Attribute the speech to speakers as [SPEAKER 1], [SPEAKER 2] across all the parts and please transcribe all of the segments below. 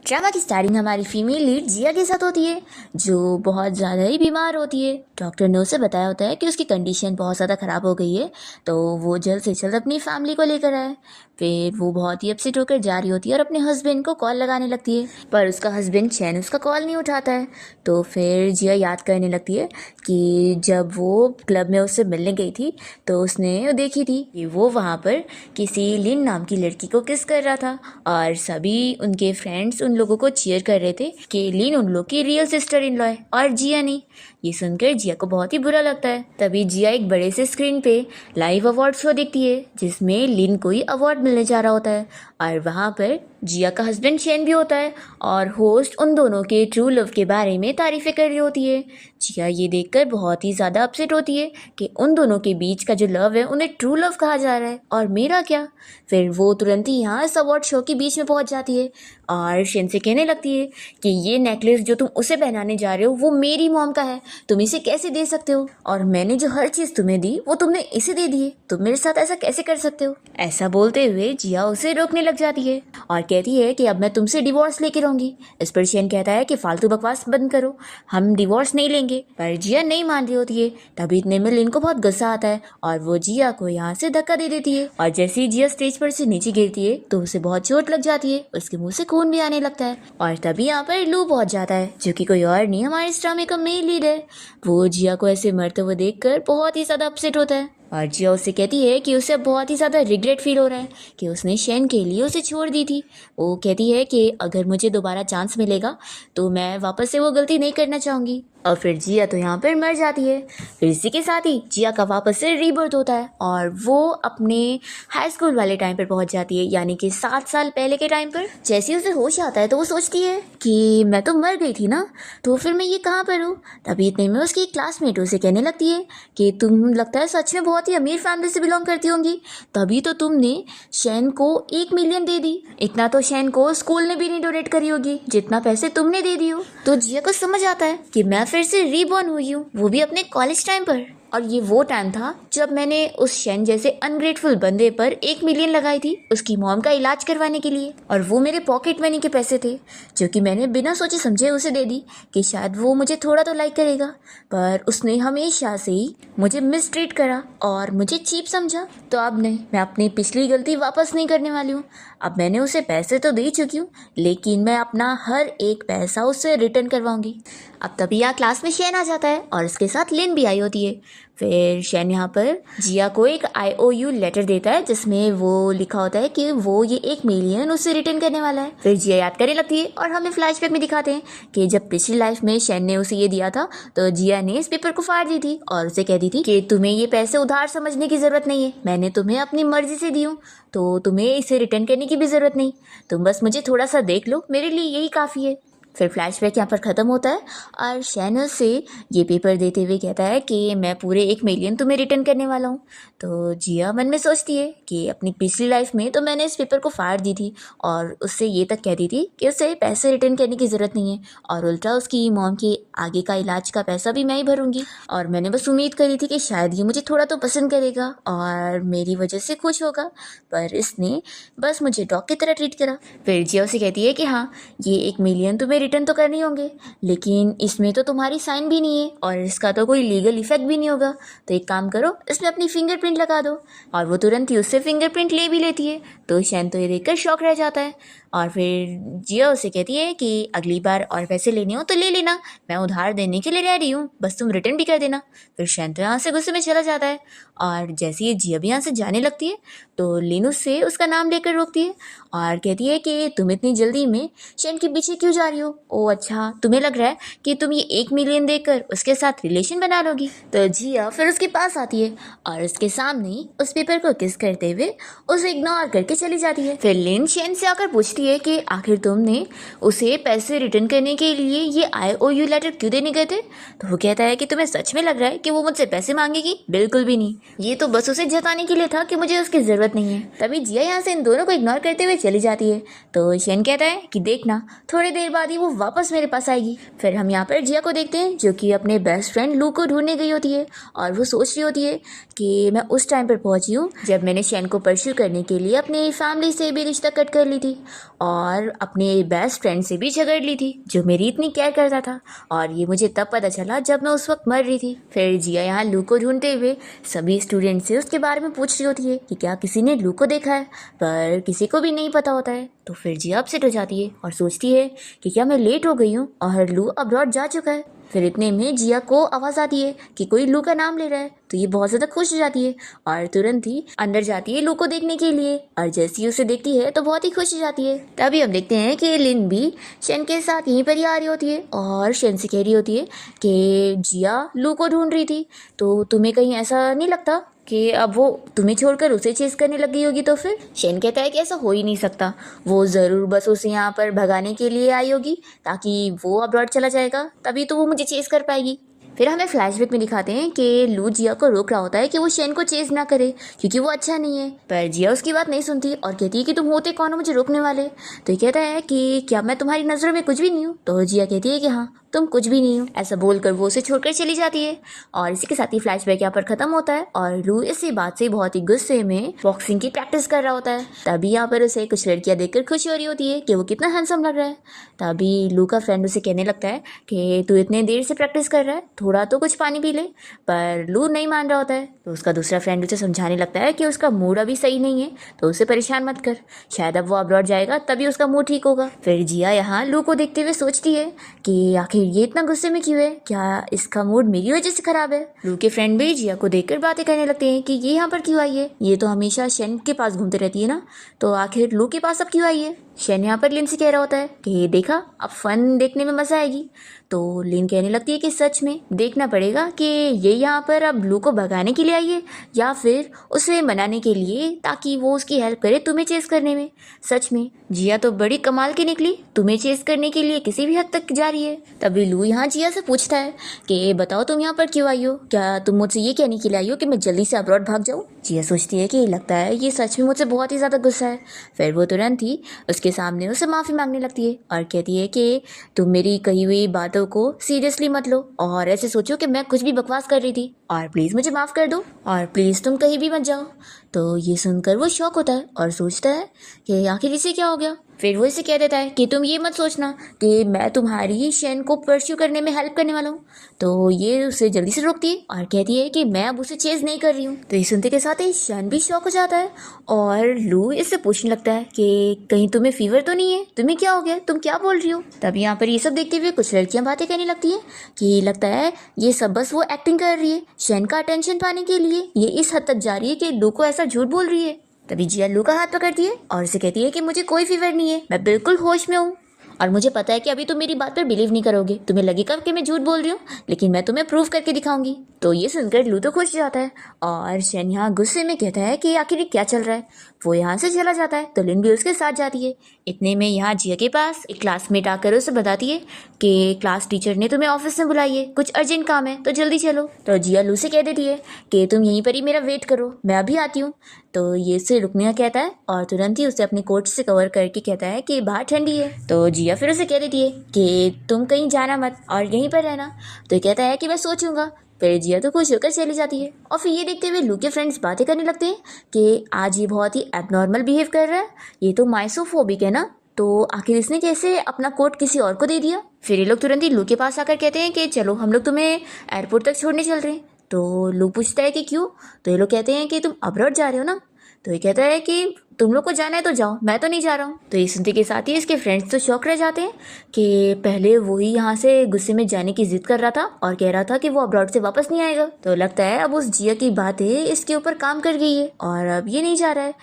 [SPEAKER 1] Drama की starting हमारी female lead जिया के साथ होती है, जो बहुत ज़्यादा ही बीमार होती है। डॉक्टर ने उसे बताया होता है कि उसकी कंडीशन बहुत ज़्यादा ख़राब हो गई है, तो वो जल्द से जल्द अपनी फैमिली को लेकर आए। फिर वो बहुत ही अपसेट होकर जा रही होती है और अपने हस्बैंड को कॉल लगाने लगती है, पर उसका हस्बैंड चैन उसका कॉल नहीं उठाता है। तो फिर जिया याद करने लगती है कि जब वो क्लब में उससे मिलने गई थी तो उसने देखी थी कि वो वहाँ पर किसी लिन नाम की लड़की को किस कर रहा था, और सभी उनके फ्रेंड्स उन लोगों को चीयर कर रहे थे कि लिन उन लोग की रियल सिस्टर इन लॉ है और जिया नहीं। ये सुनकर जिया को बहुत ही बुरा लगता है। तभी जिया एक बड़े से स्क्रीन पे लाइव अवार्ड शो देखती है जिसमें लिन को ही अवार्ड मिलने जा रहा होता है, और वहाँ पर जिया का हस्बैंड शेन भी होता है और होस्ट उन दोनों के ट्रू लव के बारे में तारीफें कर रही होती है। जिया ये देखकर बहुत ही ज़्यादा अपसेट होती है कि उन दोनों के बीच का जो लव है उन्हें ट्रू लव कहा जा रहा है और मेरा क्या। फिर वो तुरंत ही यहाँ इस अवार्ड शो के बीच में पहुँच जाती है और शेन से कहने लगती है कि ये नेकलेस जो तुम उसे पहनाने जा रहे हो वो मेरी मॉम का है, तुम इसे कैसे दे सकते हो, और मैंने जो हर चीज़ तुम्हें दी वो तुमने इसे दे दी है, तुम मेरे साथ ऐसा कैसे कर सकते हो। ऐसा बोलते हुए जिया उसे रोकने लग जाती है और कहती है कि अब मैं तुमसे डिवोर्स लेके रहूंगी। इस पर शेन कहता है कि फालतू बकवास बंद करो, हम डिवोर्स नहीं लेंगे, पर जिया नहीं मान रही होती है। तभी इतने में लिन को बहुत गुस्सा आता है और वो जिया को यहाँ से धक्का दे देती है, और जैसे ही जिया स्टेज पर से नीचे गिरती है तो उसे बहुत चोट लग जाती है, उसके मुंह से खून भी आने लगता है। और तभी यहाँ पर लू पहुंच जाता है जो कि कोई और नहीं हमारे इस ड्रामे का मेन लीड है। वो जिया को ऐसे मरते हुए देखकर बहुत ही ज्यादा अपसेट होता है और जिया उससे कहती है कि उसे बहुत ही ज़्यादा रिग्रेट फील हो रहा है कि उसने शेन के लिए उसे छोड़ दी थी। वो कहती है कि अगर मुझे दोबारा चांस मिलेगा तो मैं वापस से वो गलती नहीं करना चाहूँगी। और फिर जिया तो यहाँ पर मर जाती है। फिर इसी के साथ ही जिया का वापस से रीबर्थ होता है और वो अपने हाई स्कूल वाले टाइम पर पहुँच जाती है, यानी कि 7 साल पहले के टाइम पर। जैसे ही उसे होश आता है तो वो सोचती है कि मैं तो मर गई थी ना, तो फिर मैं ये कहाँ पर हूँ। तभी इतने में उसकी क्लासमेट उसे कहने लगती है कि तुम लगता है सच में बहुत ही अमीर फैमिली से बिलोंग करती होंगी, तभी तो तुमने शेन को 1 मिलियन दे दी। इतना तो शेन को स्कूल ने भी नहीं डोनेट करी होगी जितना पैसे तुमने दे दी हो। तो जिया को समझ आता है कि मैं फिर से रीबॉर्न हुई हूँ, वो भी अपने कॉलेज टाइम पर। और ये वो टाइम था जब मैंने उस शेन जैसे अनग्रेटफुल बंदे पर 1 मिलियन लगाई थी उसकी मॉम का इलाज करवाने के लिए, और वो मेरे पॉकेट मनी के पैसे थे जो कि मैंने बिना सोचे समझे उसे दे दी कि शायद वो मुझे थोड़ा तो लाइक करेगा, पर उसने हमेशा से ही मुझे मिसट्रीट करा और मुझे चीप समझा। तो अब नहीं, मैं अपनी पिछली गलती वापस नहीं करने वाली हूँ। अब मैंने उसे पैसे तो दे चुकी हूँ, लेकिन मैं अपना हर एक पैसा उससे रिटर्न करवाऊंगी। अब तभी यहाँ क्लास में शेन आ जाता है और उसके साथ लिन भी आई होती है। फिर शेन यहाँ पर जिया को एक IOU लेटर देता है जिसमें वो लिखा होता है कि वो ये 1 मिलियन उससे रिटर्न करने वाला है। फिर जिया याद करने लगती है और हमें फ्लैशबैक में दिखाते हैं कि जब पिछली लाइफ में शेन ने उसे ये दिया था तो जिया ने इस पेपर को फाड़ दी थी और उसे कह दी थी कि तुम्हें ये पैसे उधार समझने की जरूरत नहीं है, मैंने तुम्हें अपनी मर्जी से दी हूँ, तो तुम्हें इसे रिटर्न करने की भी जरूरत नहीं, तुम बस मुझे थोड़ा सा देख लो, मेरे लिए यही काफ़ी है। फिर फ्लैशबैक यहाँ पर ख़त्म होता है और शेन से ये पेपर देते हुए कहता है कि मैं पूरे 1 मिलियन तुम्हें रिटर्न करने वाला हूँ। तो जिया मन में सोचती है कि अपनी पिछली लाइफ में तो मैंने इस पेपर को फाड़ दी थी और उससे ये तक कह दी थी कि उसे पैसे रिटर्न करने की ज़रूरत नहीं है, और उल्टा उसकी मॉम के आगे का इलाज का पैसा भी मैं ही भरूंगी, और मैंने बस उम्मीद करी थी कि शायद ये मुझे थोड़ा तो पसंद करेगा और मेरी वजह से खुश होगा, पर इसने बस मुझे डॉग की तरह ट्रीट करा। फिर जिया उसे कहती है कि हाँ, ये 1 मिलियन तुम्हें रिटर्न तो करने होंगे, लेकिन इसमें तो तुम्हारी साइन भी नहीं है और इसका तो कोई लीगल इफेक्ट भी नहीं होगा, तो एक काम करो, इसमें अपनी फिंगरप्रिंट लगा दो। और वो तुरंत ही उससे फिंगरप्रिंट ले भी लेती है। तो शेन तो ये देखकर शॉक रह जाता है और फिर जिया उसे कहती है कि अगली बार और पैसे लेने हो तो ले लेना, मैं उधार देने के लिए रेडी हूँ, बस तुम रिटर्न भी कर देना। फिर शेन तो यहाँ से गुस्से में चला जाता है और जैसे ही जिया भी यहाँ से जाने लगती है तो लिन उससे उसका नाम लेकर रोकती है और कहती है कि तुम इतनी जल्दी में शेन के पीछे क्यों जा रही हो। ओ अच्छा, तुम्हें लग रहा है कि तुम ये 1 मिलियन देकर उसके साथ रिलेशन बना लोगी। तो जिया फिर उसके पास आती है और उसके सामने ही उस पेपर को किस करते हुए उसे इग्नोर करके चली जाती है। फिर लिन शेन से आकर पूछती है कि आखिर तुमने उसे पैसे रिटर्न करने के लिए ये IOU लेटर क्यों देने गए थे। तो वो कहता है कि तुम्हें सच में लग रहा है कि वो मुझसे पैसे मांगेगी। बिल्कुल भी नहीं, ये तो बस उसे जताने के लिए था कि मुझे उसकी जरूरत नहीं है। तभी जिया यहाँ से इन दोनों को इग्नोर करते हुए चली जाती है। तो शेन कहता है कि देखना, थोड़ी देर बाद ही वो वापस मेरे पास आएगी। फिर हम यहाँ पर जिया को देखते हैं जो कि अपने बेस्ट फ्रेंड लू को ढूंढने गई होती है और वो सोच रही होती है कि मैं उस टाइम पर पहुंची हूँ जब मैंने शेन को परस्यू करने के लिए अपनी फैमिली से भी रिश्ता कट कर ली थी, और अपने बेस्ट फ्रेंड से भी झगड़ ली थी जो मेरी इतनी केयर करता था। और ये मुझे तब पता चला जब मैं उस वक्त मर रही थी। फिर जिया यहाँ लू को ढूंढते हुए सभी स्टूडेंट से उसके बारे में पूछ रही होती है कि क्या किसी ने लू को देखा है, पर किसी को भी नहीं पता होता है। तो फिर जिया अपसेट हो जाती है और सोचती है कि क्या मैं लेट हो गई हूँ और लू अब्रॉड जा चुका है। फिर इतने में जिया को आवाज़ आती है कि कोई लू का नाम ले रहा है, तो ये बहुत ज़्यादा खुश हो जाती है और तुरंत ही अंदर जाती है लू को देखने के लिए। और जैसे ही उसे देखती है तो बहुत ही खुश हो जाती है। तभी हम देखते हैं कि लिन भी शेन के साथ यहीं पर ही आ रही होती है और शेन से कह रही होती है कि जिया लू को ढूंढ रही थी, तो तुम्हें कहीं ऐसा नहीं लगता कि अब वो तुम्हें छोड़कर उसे चेस करने लग गई होगी? तो फिर शेन कहता है कि ऐसा हो ही नहीं सकता, वो ज़रूर बस उसे यहाँ पर भगाने के लिए आई होगी ताकि वो अब्रॉड चला जाएगा, तभी तो वो मुझे चेस कर पाएगी। फिर हमें फ्लैशबैक में दिखाते हैं कि लू जिया को रोक रहा होता है कि वो शेन को चेज ना करे क्योंकि वो अच्छा नहीं है, पर जिया उसकी बात नहीं सुनती और कहती है कि तुम होते कौन हो मुझे रोकने वाले। तो ये कहता है कि क्या मैं तुम्हारी नज़रों में कुछ भी नहीं हूँ? तो जिया कहती है कि हाँ तुम कुछ भी नहीं हो। ऐसा बोलकर वो उसे छोड़कर चली जाती है और इसी के साथ ही फ्लैशबैक यहाँ पर खत्म होता है और लू इसी बात से बहुत ही गुस्से में बॉक्सिंग की प्रैक्टिस कर रहा होता है। तभी यहाँ पर उसे कुछ लड़कियां देखकर खुशी हो रही होती है कि वो कितना हैंडसम लग रहा है। तभी लू का फ्रेंड उसे कहने लगता है कि तू इतने देर से प्रैक्टिस कर रहा है, थोड़ा तो कुछ पानी पी ले। पर लू नहीं मान रहा होता है, तो उसका दूसरा फ्रेंड उसे समझाने लगता है कि उसका मूड अभी सही नहीं है, तो उसे परेशान मत कर, शायद अब वो अब्रॉड जाएगा तभी उसका मूड ठीक होगा। फिर जिया यहाँ लू को देखते हुए सोचती है कि आखिर ये इतना गुस्से में क्यों है, क्या इसका मूड मेरी वजह से खराब है? लू के फ्रेंड भी जिया को देखकर बातें करने लगते हैं कि ये यहाँ पर क्यों आई है, ये तो हमेशा शेन के पास घूमते रहती है ना, तो आखिर लू के पास अब क्यों आई है? शेन यहाँ पर लिन से कह रहा होता है कि देखा अब फन देखने में मजा आएगी। तो लिन कहने लगती है कि सच में देखना पड़ेगा कि ये यहाँ पर अब लू को भगाने के लिए आई है या फिर उसे मनाने के लिए ताकि वो उसकी हेल्प करे तुम्हें चेस करने में। सच में जिया तो बड़ी कमाल की निकली, तुम्हें चेस करने के लिए किसी भी हद तक जा रही है। तभी लू यहाँ जिया से पूछता है कि बताओ तुम यहाँ पर क्यों आई हो, क्या तुम मुझसे ये कहने के लिए आई हो कि मैं जल्दी से अब्रॉड भाग जाऊँ? जिया सोचती है कि लगता है ये सच में मुझसे बहुत ही ज़्यादा गुस्सा है। फिर वो तुरंत ही उसके सामने उसे माफ़ी मांगने लगती है और कहती है कि तुम मेरी कही हुई बातों को सीरियसली मत लो और ऐसे सोचो कि मैं कुछ भी बकवास कर रही थी और प्लीज़ मुझे माफ़ कर दो और प्लीज़ तुम कहीं भी मत जाओ। तो ये सुनकर वो शॉक होता है और सोचता है कि आखिर इसे क्या हो गया। फिर वो इसे कह देता है कि तुम ये मत सोचना कि मैं तुम्हारी शेन को परस्यू करने में हेल्प करने वाला हूँ। तो ये उसे जल्दी से रोकती है और कहती है कि मैं अब उसे चेज नहीं कर रही हूँ। तो ये सुनते के साथ ही शेन भी शॉक हो जाता है और लू इससे पूछने लगता है कि कहीं तुम्हें फीवर तो नहीं है, तुम्हें क्या हो गया, तुम क्या बोल रही हो? तब यहाँ पर ये सब देखते हुए कुछ लड़कियां बातें करने लगती हैं कि लगता है ये सब बस वो एक्टिंग कर रही है, शेन का अटेंशन पाने के लिए ये इस हद तक जा रही है कि लू को ऐसा झूठ बोल रही है। तभी जिया लू का हाथ पकड़ती है और उसे कहती है कि मुझे कोई फीवर नहीं है, मैं बिल्कुल होश में हूँ और मुझे पता है कि अभी तुम मेरी बात पर बिलीव नहीं करोगे, तुम्हें लगेगा कि मैं झूठ बोल रही हूँ, लेकिन मैं तुम्हें प्रूव करके दिखाऊंगी। तो ये सुनकर लू तो खुश हो जाता है और शेन यहाँ गुस्से में कहता है कि आखिर क्या चल रहा है। वो यहाँ से चला जाता है तो लिन भी उसके साथ जाती है। इतने में यहाँ जिया के पास एक क्लासमेट आकर उसे बताती है कि क्लास टीचर ने तुम्हें ऑफिस में बुलाई है, कुछ अर्जेंट काम है तो जल्दी चलो। तो जिया लू से कह देती है कि तुम यहीं पर ही मेरा वेट करो, मैं अभी आती हूँ। तो ये उसे रुकने का कहता है और तुरंत ही उसे अपने कोट से कवर करके कहता है कि बाहर ठंडी है। तो जिया फिर उसे कह देती है कि तुम कहीं जाना मत और यहीं पर रहना। तो ये कहता है कि मैं सोचूंगा। फिर जिया तो खुश होकर चली जाती है और फिर ये देखते हुए लू के फ्रेंड्स बातें करने लगते हैं कि आज ये बहुत ही एबनॉर्मल बिहेव कर रहा है, ये तो माइसोफोबिक है ना, तो आखिर इसने कैसे अपना कोट किसी और को दे दिया। फिर ये लोग तुरंत ही लू के पास आकर कहते हैं कि चलो हम लोग तुम्हें एयरपोर्ट तक छोड़ने चल रहे हैं। तो लू पूछता है कि क्यों? तो ये लोग कहते हैं कि तुम अब्रॉड जा रहे हो ना। तो ये कहता है कि तुम लोग को जाना है तो जाओ, मैं तो नहीं जा रहा हूँ। तो ये सुनते के साथ ही इसके फ्रेंड्स तो शौक रह जाते हैं कि पहले वही यहाँ से गुस्से में जाने की जिद कर रहा था और कह रहा था कि वो अब्रॉड से वापस नहीं आएगा। तो लगता है अब उस जिया की बातें इसके ऊपर काम कर गई है और अब ये नहीं जा रहा है।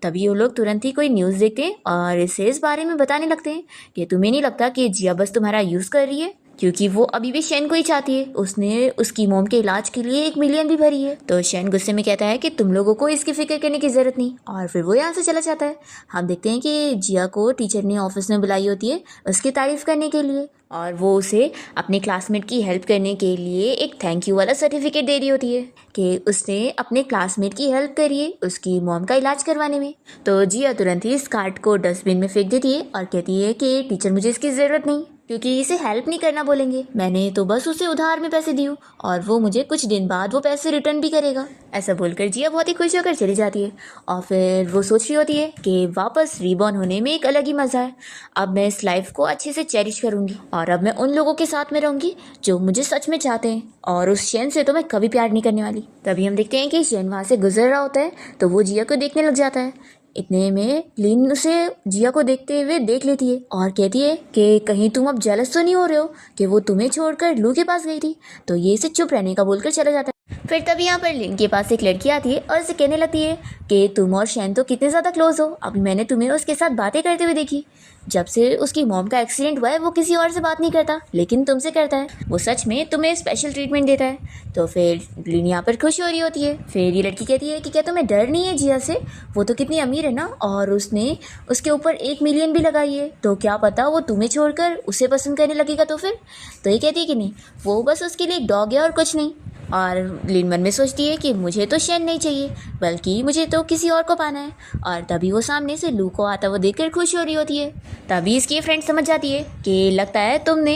[SPEAKER 1] तभी वो लोग तुरंत ही कोई न्यूज़ देखते हैं और इसे इस बारे में बताने लगते हैं कि तुम्हें नहीं लगता कि जिया बस तुम्हारा यूज़ कर रही है, क्योंकि वो अभी भी शेन को ही चाहती है, उसने उसकी मोम के इलाज के लिए 1 मिलियन भी भरी है। तो शेन गुस्से में कहता है कि तुम लोगों को इसकी फिक्र करने की ज़रूरत नहीं और फिर वो यहाँ से चला जाता है। हम देखते हैं कि जिया को टीचर ने ऑफिस में बुलाई होती है उसकी तारीफ़ करने के लिए और वो उसे अपने क्लासमेट की हेल्प करने के लिए एक थैंक यू वाला सर्टिफिकेट दे रही होती है कि उसने अपने क्लासमेट की हेल्प करी है उसकी मॉम का इलाज करवाने में। तो जिया तुरंत ही इस कार्ड को डस्टबिन में फेंक देती है और कहती है कि टीचर मुझे इसकी ज़रूरत नहीं। क्योंकि इसे हेल्प नहीं करना बोलेंगे। मैंने तो बस उसे उधार में पैसे दिए और वो मुझे कुछ दिन बाद वो पैसे रिटर्न भी करेगा। ऐसा बोलकर जिया बहुत ही खुश होकर चली जाती है और फिर वो सोच रही होती है कि वापस रीबॉर्न होने में एक अलग ही मज़ा है। अब मैं इस लाइफ को अच्छे से चेरिश करूँगी और अब मैं उन लोगों के साथ में रहूँगी जो मुझे सच में चाहते हैं, और उस शेन से तो मैं कभी प्यार नहीं करने वाली। तभी हम देखते हैं कि शेन वहाँ से गुजर रहा होता है तो वो जिया को देखने लग जाता है। इतने में लिन उसे जिया को देखते हुए देख लेती है और कहती है कि कहीं तुम अब जेलस तो नहीं हो रहे हो कि वो तुम्हें छोड़कर लू के पास गई थी। तो ये इसे चुप रहने का बोलकर चला जाता है। फिर तभी यहाँ पर लिन के पास एक लड़की आती है और उसे कहने लगती है कि तुम और शैन तो कितने ज़्यादा क्लोज हो, अभी मैंने तुम्हें उसके साथ बातें करते हुए देखी। जब से उसकी मॉम का एक्सीडेंट हुआ है वो किसी और से बात नहीं करता, लेकिन तुमसे करता है। वो सच में तुम्हें स्पेशल ट्रीटमेंट देता है। तो फिर लिन यहाँ पर खुश हो रही होती है। फिर ये लड़की कहती है कि क्या तुम्हें डर नहीं है जिया से, वो तो कितनी अमीर है ना, और उसने उसके ऊपर 1 मिलियन भी लगाई है, तो क्या पता वो तुम्हें छोड़कर उसे पसंद करने लगेगा। तो फिर तो ये कहती है कि नहीं, वो बस उसके लिए एक डॉग है और कुछ नहीं। और लिन मन में सोचती है कि मुझे तो शैन नहीं चाहिए, बल्कि मुझे तो किसी और को पाना है। और तभी वो सामने से लू को आता हुआ देखकर खुश हो रही होती है। तभी इसकी फ्रेंड समझ जाती है कि लगता है तुमने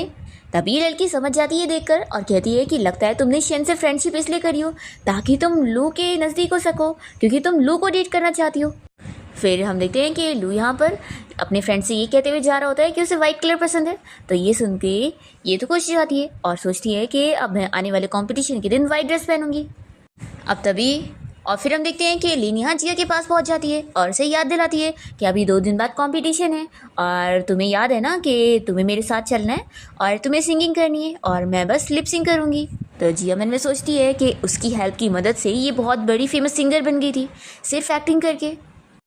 [SPEAKER 1] तभी लड़की समझ जाती है देखकर और कहती है कि लगता है तुमने शैन से फ्रेंडशिप इसलिए करी हो ताकि तुम लू के नज़दीक हो सको, क्योंकि तुम लू को डेट करना चाहती हो। फिर हम देखते हैं कि लू यहाँ पर अपने फ्रेंड से ये कहते हुए जा रहा होता है कि उसे वाइट कलर पसंद है। तो ये सुन के ये तो खुश जाती है और सोचती है कि अब मैं आने वाले कंपटीशन के दिन वाइट ड्रेस पहनूंगी। अब तभी और फिर हम देखते हैं कि लिन यहाँ जिया के पास पहुँच जाती है और उसे याद दिलाती है कि अभी 2 दिन बाद कंपटीशन है और तुम्हें याद है ना कि तुम्हें मेरे साथ चलना है और तुम्हें सिंगिंग करनी है और मैं बस लिप सिंग करूँगी। तो जिया मन में सोचती है कि उसकी हेल्प की मदद से ये बहुत बड़ी फेमस सिंगर बन गई थी सिर्फ एक्टिंग करके,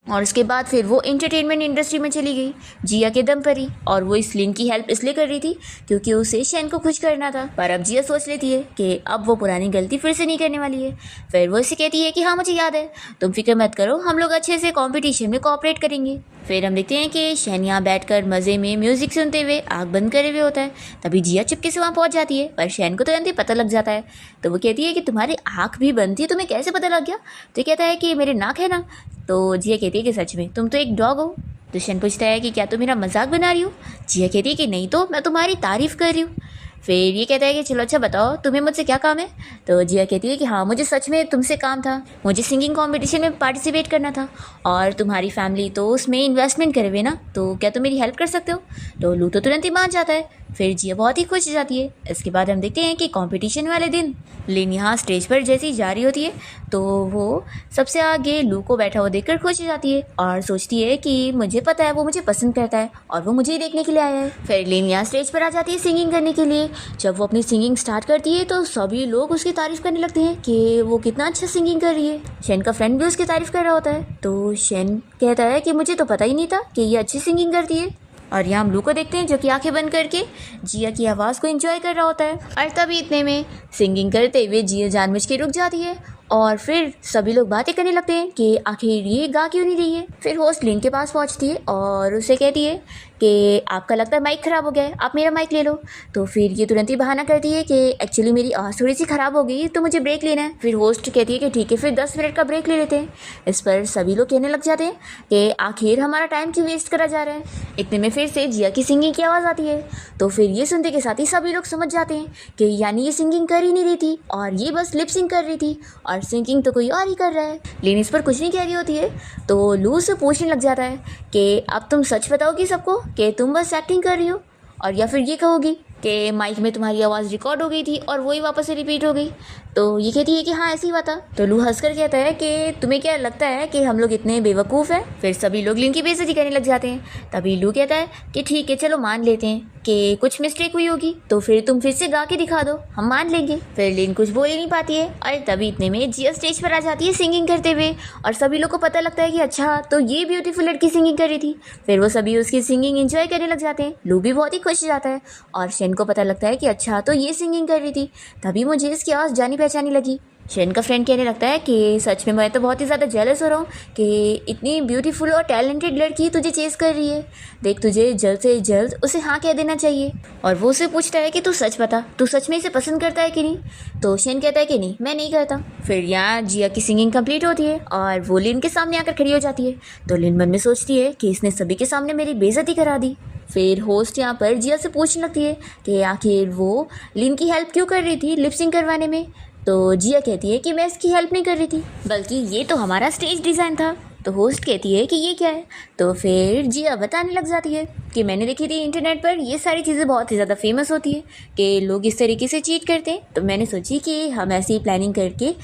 [SPEAKER 1] और उसके बाद फिर वो एंटरटेनमेंट इंडस्ट्री में चली गई जिया के दम पर ही। और वो इस लिन की हेल्प इसलिए कर रही थी क्योंकि उसे शैन को खुश करना था। पर अब जिया सोच लेती है कि अब वो पुरानी गलती फिर से नहीं करने वाली है। फिर वो इसे कहती है कि हाँ मुझे याद है, तुम फिक्र मत करो, हम लोग अच्छे से कॉम्पिटिशन में कोऑपरेट करेंगे। फिर हम देखते हैं कि शैन यहाँ बैठकर मज़े में म्यूज़िक सुनते हुए आँख बंद करे हुए होता है। तभी जिया चुपके से वहाँ पहुँच जाती है, पर शैन को तुरंत ही पता लग जाता है। तो वो कहती है कि तुम्हारी आँख भी बंद थी, तुम्हें कैसे पता लग गया? तो कहता है कि मेरे नाक है ना। तो जिया कहती है कि सच में तुम तो एक डॉग हो। तो शैन पूछता है कि क्या तुम मेरा मजाक बना रही हो? जिया कहती है कि नहीं तो मैं तुम्हारी तारीफ़ कर रही हूँ। फिर ये कहता है कि चलो अच्छा बताओ तुम्हें मुझसे क्या काम है? तो जिया कहती है कि हाँ मुझे सच में तुमसे काम था, मुझे सिंगिंग कंपटीशन में पार्टिसिपेट करना था और तुम्हारी फैमिली तो उसमें इन्वेस्टमेंट करे हुए ना, तो क्या तुम मेरी हेल्प कर सकते हो? तो लू तो तुरंत ही मान जाता है। फिर जिया बहुत ही खुश हो जाती है। इसके बाद हम देखते हैं कि कंपटीशन वाले दिन लिन यहाँ स्टेज पर जैसे ही जा रही होती है तो वो सबसे आगे लू को बैठा हुआ देखकर खुश हो जाती है और सोचती है कि मुझे पता है वो मुझे पसंद करता है और वो मुझे ही देखने के लिए आया है। फिर लिन यहाँ स्टेज पर आ जाती है सिंगिंग करने के लिए। जब वो अपनी सिंगिंग स्टार्ट करती है तो सभी लोग उसकी तारीफ़ करने लगते हैं कि वो कितना अच्छा सिंगिंग कर रही है। शैन का फ्रेंड भी उसकी तारीफ़ कर रहा होता है। तो शैन कहता है कि मुझे तो पता ही नहीं था कि ये अच्छी सिंगिंग करती है। और यहाँ हम लू को देखते हैं जो कि आंखें बंद करके जिया की आवाज़ को एंजॉय कर रहा होता है। और तभी इतने में सिंगिंग करते हुए जिया जानबूझ के रुक जाती है और फिर सभी लोग बातें करने लगते हैं कि आखिर ये गा क्यों नहीं रही है। फिर होस्ट लिन के पास पहुंचती है और उसे कहती है कि आपका लगता है माइक ख़राब हो गया है, आप मेरा माइक ले लो। तो फिर ये तुरंत ही बहाना करती है कि एक्चुअली मेरी आवाज़ थोड़ी सी ख़राब हो गई तो मुझे ब्रेक लेना है। फिर होस्ट कहती है कि ठीक है फिर 10 मिनट का ब्रेक ले लेते हैं। इस पर सभी लोग कहने लग जाते हैं कि आखिर हमारा टाइम क्यों वेस्ट करा जा रहा है। इतने में फिर से जिया की सिंगिंग की आवाज़ आती है। तो फिर ये सुनते के साथ ही सभी लोग समझ जाते हैं कि यानी ये सिंगिंग कर ही नहीं रही थी और ये बस लिप सिंग कर रही थी और सिंगिंग तो कोई और ही कर रहा है। लिन इस पर कुछ नहीं कह रही होती है तो लू से पूछने लग जाता है कि अब तुम सच बताओगी सबको कि तुम बस एक्टिंग कर रही हो, और या फिर ये कहोगी कि माइक में तुम्हारी आवाज़ रिकॉर्ड हो गई थी और वही वापस से रिपीट हो गई। तो ये कहती है कि हाँ ऐसे ही बात। तो लू हंसकर कहता है कि तुम्हें क्या लगता है कि हम लोग इतने बेवकूफ़ हैं? फिर सभी लोग लिन की बेइज्जती करने लग जाते हैं। तभी लू कहता है कि ठीक है चलो मान लेते हैं कि कुछ मिस्टेक हुई होगी, तो फिर तुम फिर से गा के दिखा दो, हम मान लेंगे। फिर लिन कुछ बोल ही नहीं पाती है और तभी इतने में जिया स्टेज पर आ जाती है सिंगिंग करते हुए और सभी लोग को पता लगता है कि अच्छा तो ये ब्यूटीफुल लड़की सिंगिंग कर रही थी। फिर वो सभी उसकी सिंगिंग एंजॉय करने लग जाते हैं। लू भी बहुत ही खुश हो जाता है और शैन को पता लगता है कि अच्छा तो ये सिंगिंग कर रही थी, तभी मुझे इसकी आवाज़ जानी पहचानी लगी। शैन का फ्रेंड कहने लगता है कि सच में मैं तो बहुत ही ज़्यादा जेलस हो रहा हूँ कि इतनी ब्यूटीफुल और टैलेंटेड लड़की तुझे चेस कर रही है। देख तुझे जल्द से जल्द उसे हाँ कह देना चाहिए। और वो उसे पूछता है कि तू सच बता, तू सच में इसे पसंद करता है कि नहीं? तो शैन कहता है कि नहीं मैं नहीं करता। फिर यहाँ जिया की सिंगिंग कंप्लीट होती है और वो लिन के सामने आकर खड़ी हो जाती है। तो लिन मन में सोचती है कि इसने सभी के सामने मेरी बेइज्जती करा दी। फिर होस्ट यहाँ पर जिया से पूछने लगती है कि आखिर वो लिन की हेल्प क्यों कर रही थी लिप सिंक करवाने में। तो जिया कहती है कि मैं इसकी हेल्प नहीं कर रही थी, बल्कि ये तो हमारा स्टेज डिज़ाइन था। तो होस्ट कहती है कि ये क्या है। तो फिर जिया बताने लग जाती है कि मैंने देखी थी इंटरनेट पर ये सारी चीज़ें बहुत ही ज़्यादा फेमस होती है कि लोग इस तरीके से चीट करते हैं, तो मैंने सोची कि हम ऐसी प्लानिंग करके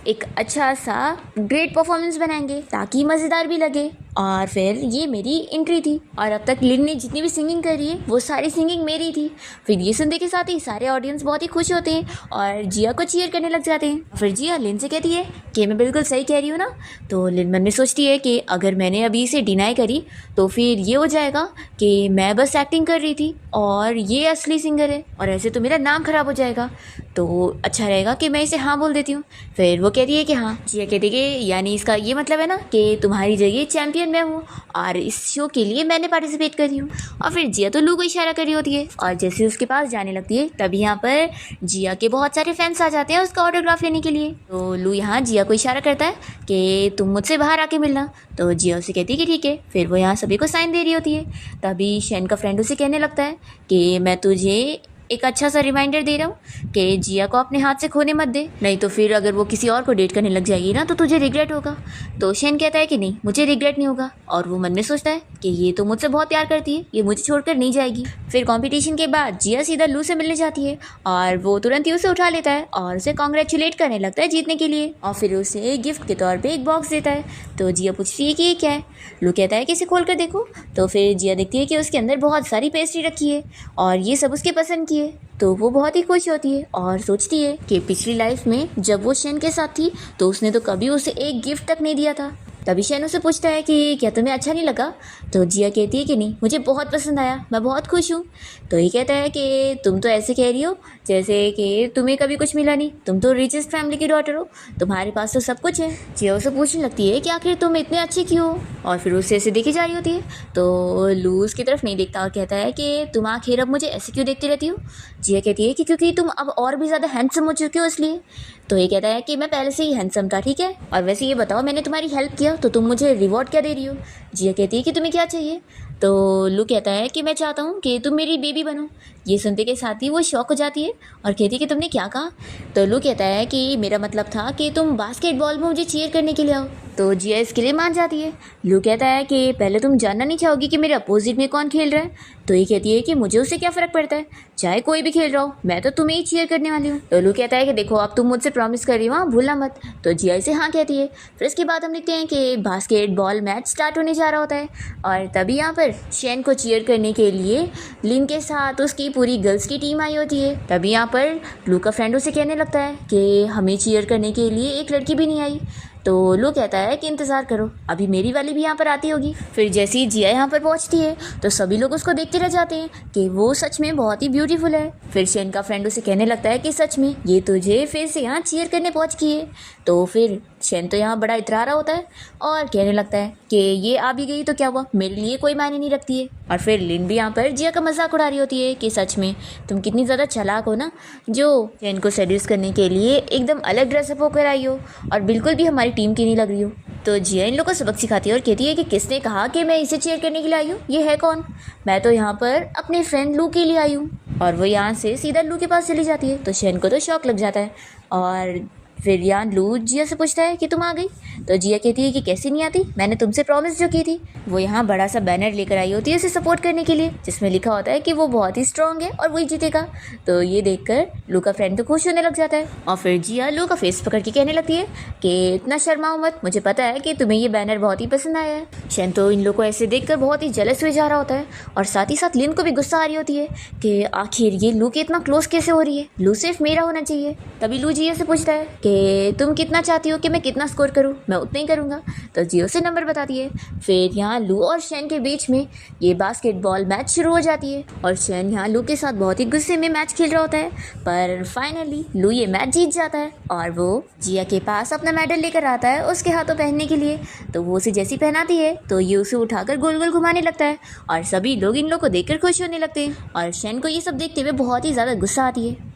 [SPEAKER 1] एक अच्छा सा ग्रेट परफॉर्मेंस बनाएंगे ताकि मज़ेदार भी लगे। और फिर ये मेरी एंट्री थी, और अब तक लिन ने जितनी भी सिंगिंग करी है वो सारी सिंगिंग मेरी थी। फिर ये सुनने के साथ ही सारे ऑडियंस बहुत ही खुश होते हैं और जिया को चीयर करने लग जाते हैं। फिर जिया लिन से कहती है कि मैं बिल्कुल सही कह रही हूँ ना। तो लिन मन में सोचती है कि अगर मैंने अभी इसे डिनाई करी तो फिर ये हो जाएगा कि मैं बस एक्टिंग कर रही थी और ये असली सिंगर है, और ऐसे तो मेरा नाम ख़राब हो जाएगा। तो अच्छा रहेगा कि मैं इसे हाँ बोल देती हूँ। फिर वो कहती है कि हाँ। जिया कहती है कि यानी इसका ये मतलब है ना कि तुम्हारी जगह चैम्पियन मैं हूँ और इस शो के लिए मैंने पार्टिसिपेट करी हूँ। और फिर जिया तो लू को इशारा करी होती है, और जैसे उसके पास जाने लगती है तभी यहाँ पर जिया के बहुत सारे फैंस आ जाते हैं उसका ऑटोग्राफ लेने के लिए। तो लू यहाँ जिया को इशारा करता है कि तुम मुझसे बाहर आके मिलना। तो जिया उसे कहती है कि ठीक है। फिर वो यहाँ सभी को साइन दे रही होती है, तभी शेन का फ्रेंड उसे कहने लगता है कि मैं तुझे एक अच्छा सा रिमाइंडर दे रहा हूँ कि जिया को अपने हाथ से खोने मत दे, नहीं तो फिर अगर वो किसी और को डेट करने लग जाएगी ना तो तुझे रिग्रेट होगा। तो शेन कहता है कि नहीं, मुझे रिग्रेट नहीं होगा, और वो मन में सोचता है कि ये तो मुझसे बहुत प्यार करती है, ये मुझे छोड़कर नहीं जाएगी। फिर कंपटीशन के बाद जिया सीधा लू से मिलने जाती है और वो तुरंत ही उसे उठा लेता है और उसे कॉन्ग्रेचुलेट करने लगता है जीतने के लिए, और फिर उसे गिफ्ट के तौर पर एक बॉक्स देता है। तो जिया पूछती है कि ये क्या है। लू कहता है कि इसे खोल कर देखो। तो फिर जिया देखती है कि उसके अंदर बहुत सारी पेस्ट्री रखी है और ये सब उसके पसंद की है। तो वो बहुत ही खुश होती है और सोचती है कि पिछली लाइफ में जब वो शेन के साथ थी तो उसने तो कभी उसे एक गिफ्ट तक नहीं दिया था। तभी शेन उसे पूछता है कि क्या तुम्हें अच्छा नहीं लगा। तो जिया कहती है कि नहीं, मुझे बहुत पसंद आया, मैं बहुत खुश हूँ। तो ये कहता है कि तुम तो ऐसे कह रही हो जैसे कि तुम्हें कभी कुछ मिला नहीं, तुम तो रिचेस्ट फैमिली की डॉटर हो, तुम्हारे पास तो सब कुछ है। जिया उसे पूछने लगती है कि आखिर तुम इतने अच्छे क्यों हो, और फिर उससे ऐसे देखी जा रही होती है। तो लू उसकी तरफ नहीं देखता और कहता है कि तुम आखिर अब मुझे ऐसे क्यों देखती रहती हो। जिया कहती है कि क्योंकि तुम अब और भी ज़्यादा हैंडसम हो चुके हो इसलिए। तो ये कहता है कि मैं पहले से ही हैंडसम था, ठीक है, और वैसे ये बताओ मैंने तुम्हारी हेल्प किया तो तुम मुझे रिवॉर्ड क्या दे रही हो। जिया कहती है कि तुम्हें क्या चाहिए। तो लू कहता है कि मैं चाहता हूँ कि तुम मेरी बेबी बनो। ये सुनते के साथ ही वो शॉक हो जाती है और कहती है कि तुमने क्या कहा। तो लू कहता है कि मेरा मतलब था कि तुम बास्केटबॉल में मुझे चीयर करने के लिए आओ। तो जिया इसके लिए मान जाती है। लू कहता है कि पहले तुम जानना नहीं चाहोगी कि मेरे अपोजिट में कौन खेल रहा है। तो ये कहती है कि मुझे उससे क्या फ़र्क पड़ता है, चाहे कोई भी खेल रहा हो, मैं तो तुम्हें ही चीयर करने वाली हूँ। तो लू कहता है कि देखो अब तुम मुझसे प्रॉमिस कर रही हो, भूलना मत। तो जिया इसे हाँ कहती है। फिर इसके बाद हम देखते हैं कि बास्केटबॉल मैच स्टार्ट होने जा रहा होता है, और तभी यहाँ पर शेन को चीयर करने के लिए लिन के साथ उसकी पूरी गर्ल्स की टीम आई होती है। तभी यहाँ पर लू का फ्रेंड उसे कहने लगता है कि हमें चीयर करने के लिए एक लड़की भी नहीं आई। तो लू कहता है कि इंतज़ार करो, अभी मेरी वाली भी यहाँ पर आती होगी। फिर जैसे ही जिया यहाँ पर पहुँचती है तो सभी लोग उसको देखते रह जाते हैं कि वो सच में बहुत ही ब्यूटीफुल है। फिर शेन का फ्रेंड उसे कहने लगता है कि सच में ये तुझे फिर से यहाँ चीयर करने पहुँच गई है। तो फिर शेन तो यहाँ बड़ा इतरा रहा होता है और कहने लगता है कि ये आ भी गई तो क्या हुआ, मेरे लिए कोई मायने नहीं रखती है। और फिर लिन भी यहाँ पर जिया का मजाक उड़ा रही होती है कि सच में तुम कितनी ज़्यादा चालाक हो ना, जो शेन को सेड्यूस करने के लिए एकदम अलग ड्रेसअप होकर आई हो और बिल्कुल भी हमारी टीम की नहीं लग रही हो। तो जिया इन लोगों को सबक सिखाती है और कहती है कि किसने कहा कि मैं इसे चीयर करने के लिए आई हूँ, ये है कौन, मैं तो यहाँ पर अपने फ्रेंड लू के लिए आई हूँ। और वो यहाँ से सीधा लू के पास चली जाती है। तो शेन को तो शौक लग जाता है और फिर यहाँ लू जिया से पूछता है कि तुम आ गई। तो जिया कहती है कि कैसे नहीं आती, मैंने तुमसे प्रॉमिस जो की थी। वो यहाँ बड़ा सा बैनर लेकर आई होती है उसे सपोर्ट करने के लिए, जिसमें लिखा होता है कि वो बहुत ही स्ट्रांग है और वही जीतेगा। तो ये देखकर लू का फ्रेंड तो खुश होने लग जाता है और फिर जिया लू का फेस पकड़ के कहने लगती है कि इतना शर्माओ मत, मुझे पता है कि तुम्हें ये बैनर बहुत ही पसंद आया है। शेन तो इन लोग को ऐसे देखकर बहुत ही जेलस हुए जा रहा होता है और साथ ही साथ लिन को भी गुस्सा आ रही होती है कि आखिर ये लू के इतना क्लोज कैसे हो रही है, लू सिर्फ मेरा होना चाहिए। तभी लू जिया से पूछता है कि तुम कितना चाहती हो कि मैं कितना स्कोर करूं, मैं उतना ही करूंगा। तो जियो से नंबर बताती है। फिर यहाँ लू और शेन के बीच में ये बास्केटबॉल मैच शुरू हो जाती है और शेन यहाँ लू के साथ बहुत ही गुस्से में मैच खेल रहा होता है, पर फाइनली लू ये मैच जीत जाता है और वो जिया के पास अपना मेडल लेकर आता है उसके हाथों पहनने के लिए। तो वो उसे जैसी पहनाती है तो ये उसे उठाकर गोल गोल घुमाने लगता है और सभी लोग इन लोग को देखकर खुश होने लगते हैं और शेन को ये सब देखते हुए बहुत ही ज़्यादा गुस्सा आती है।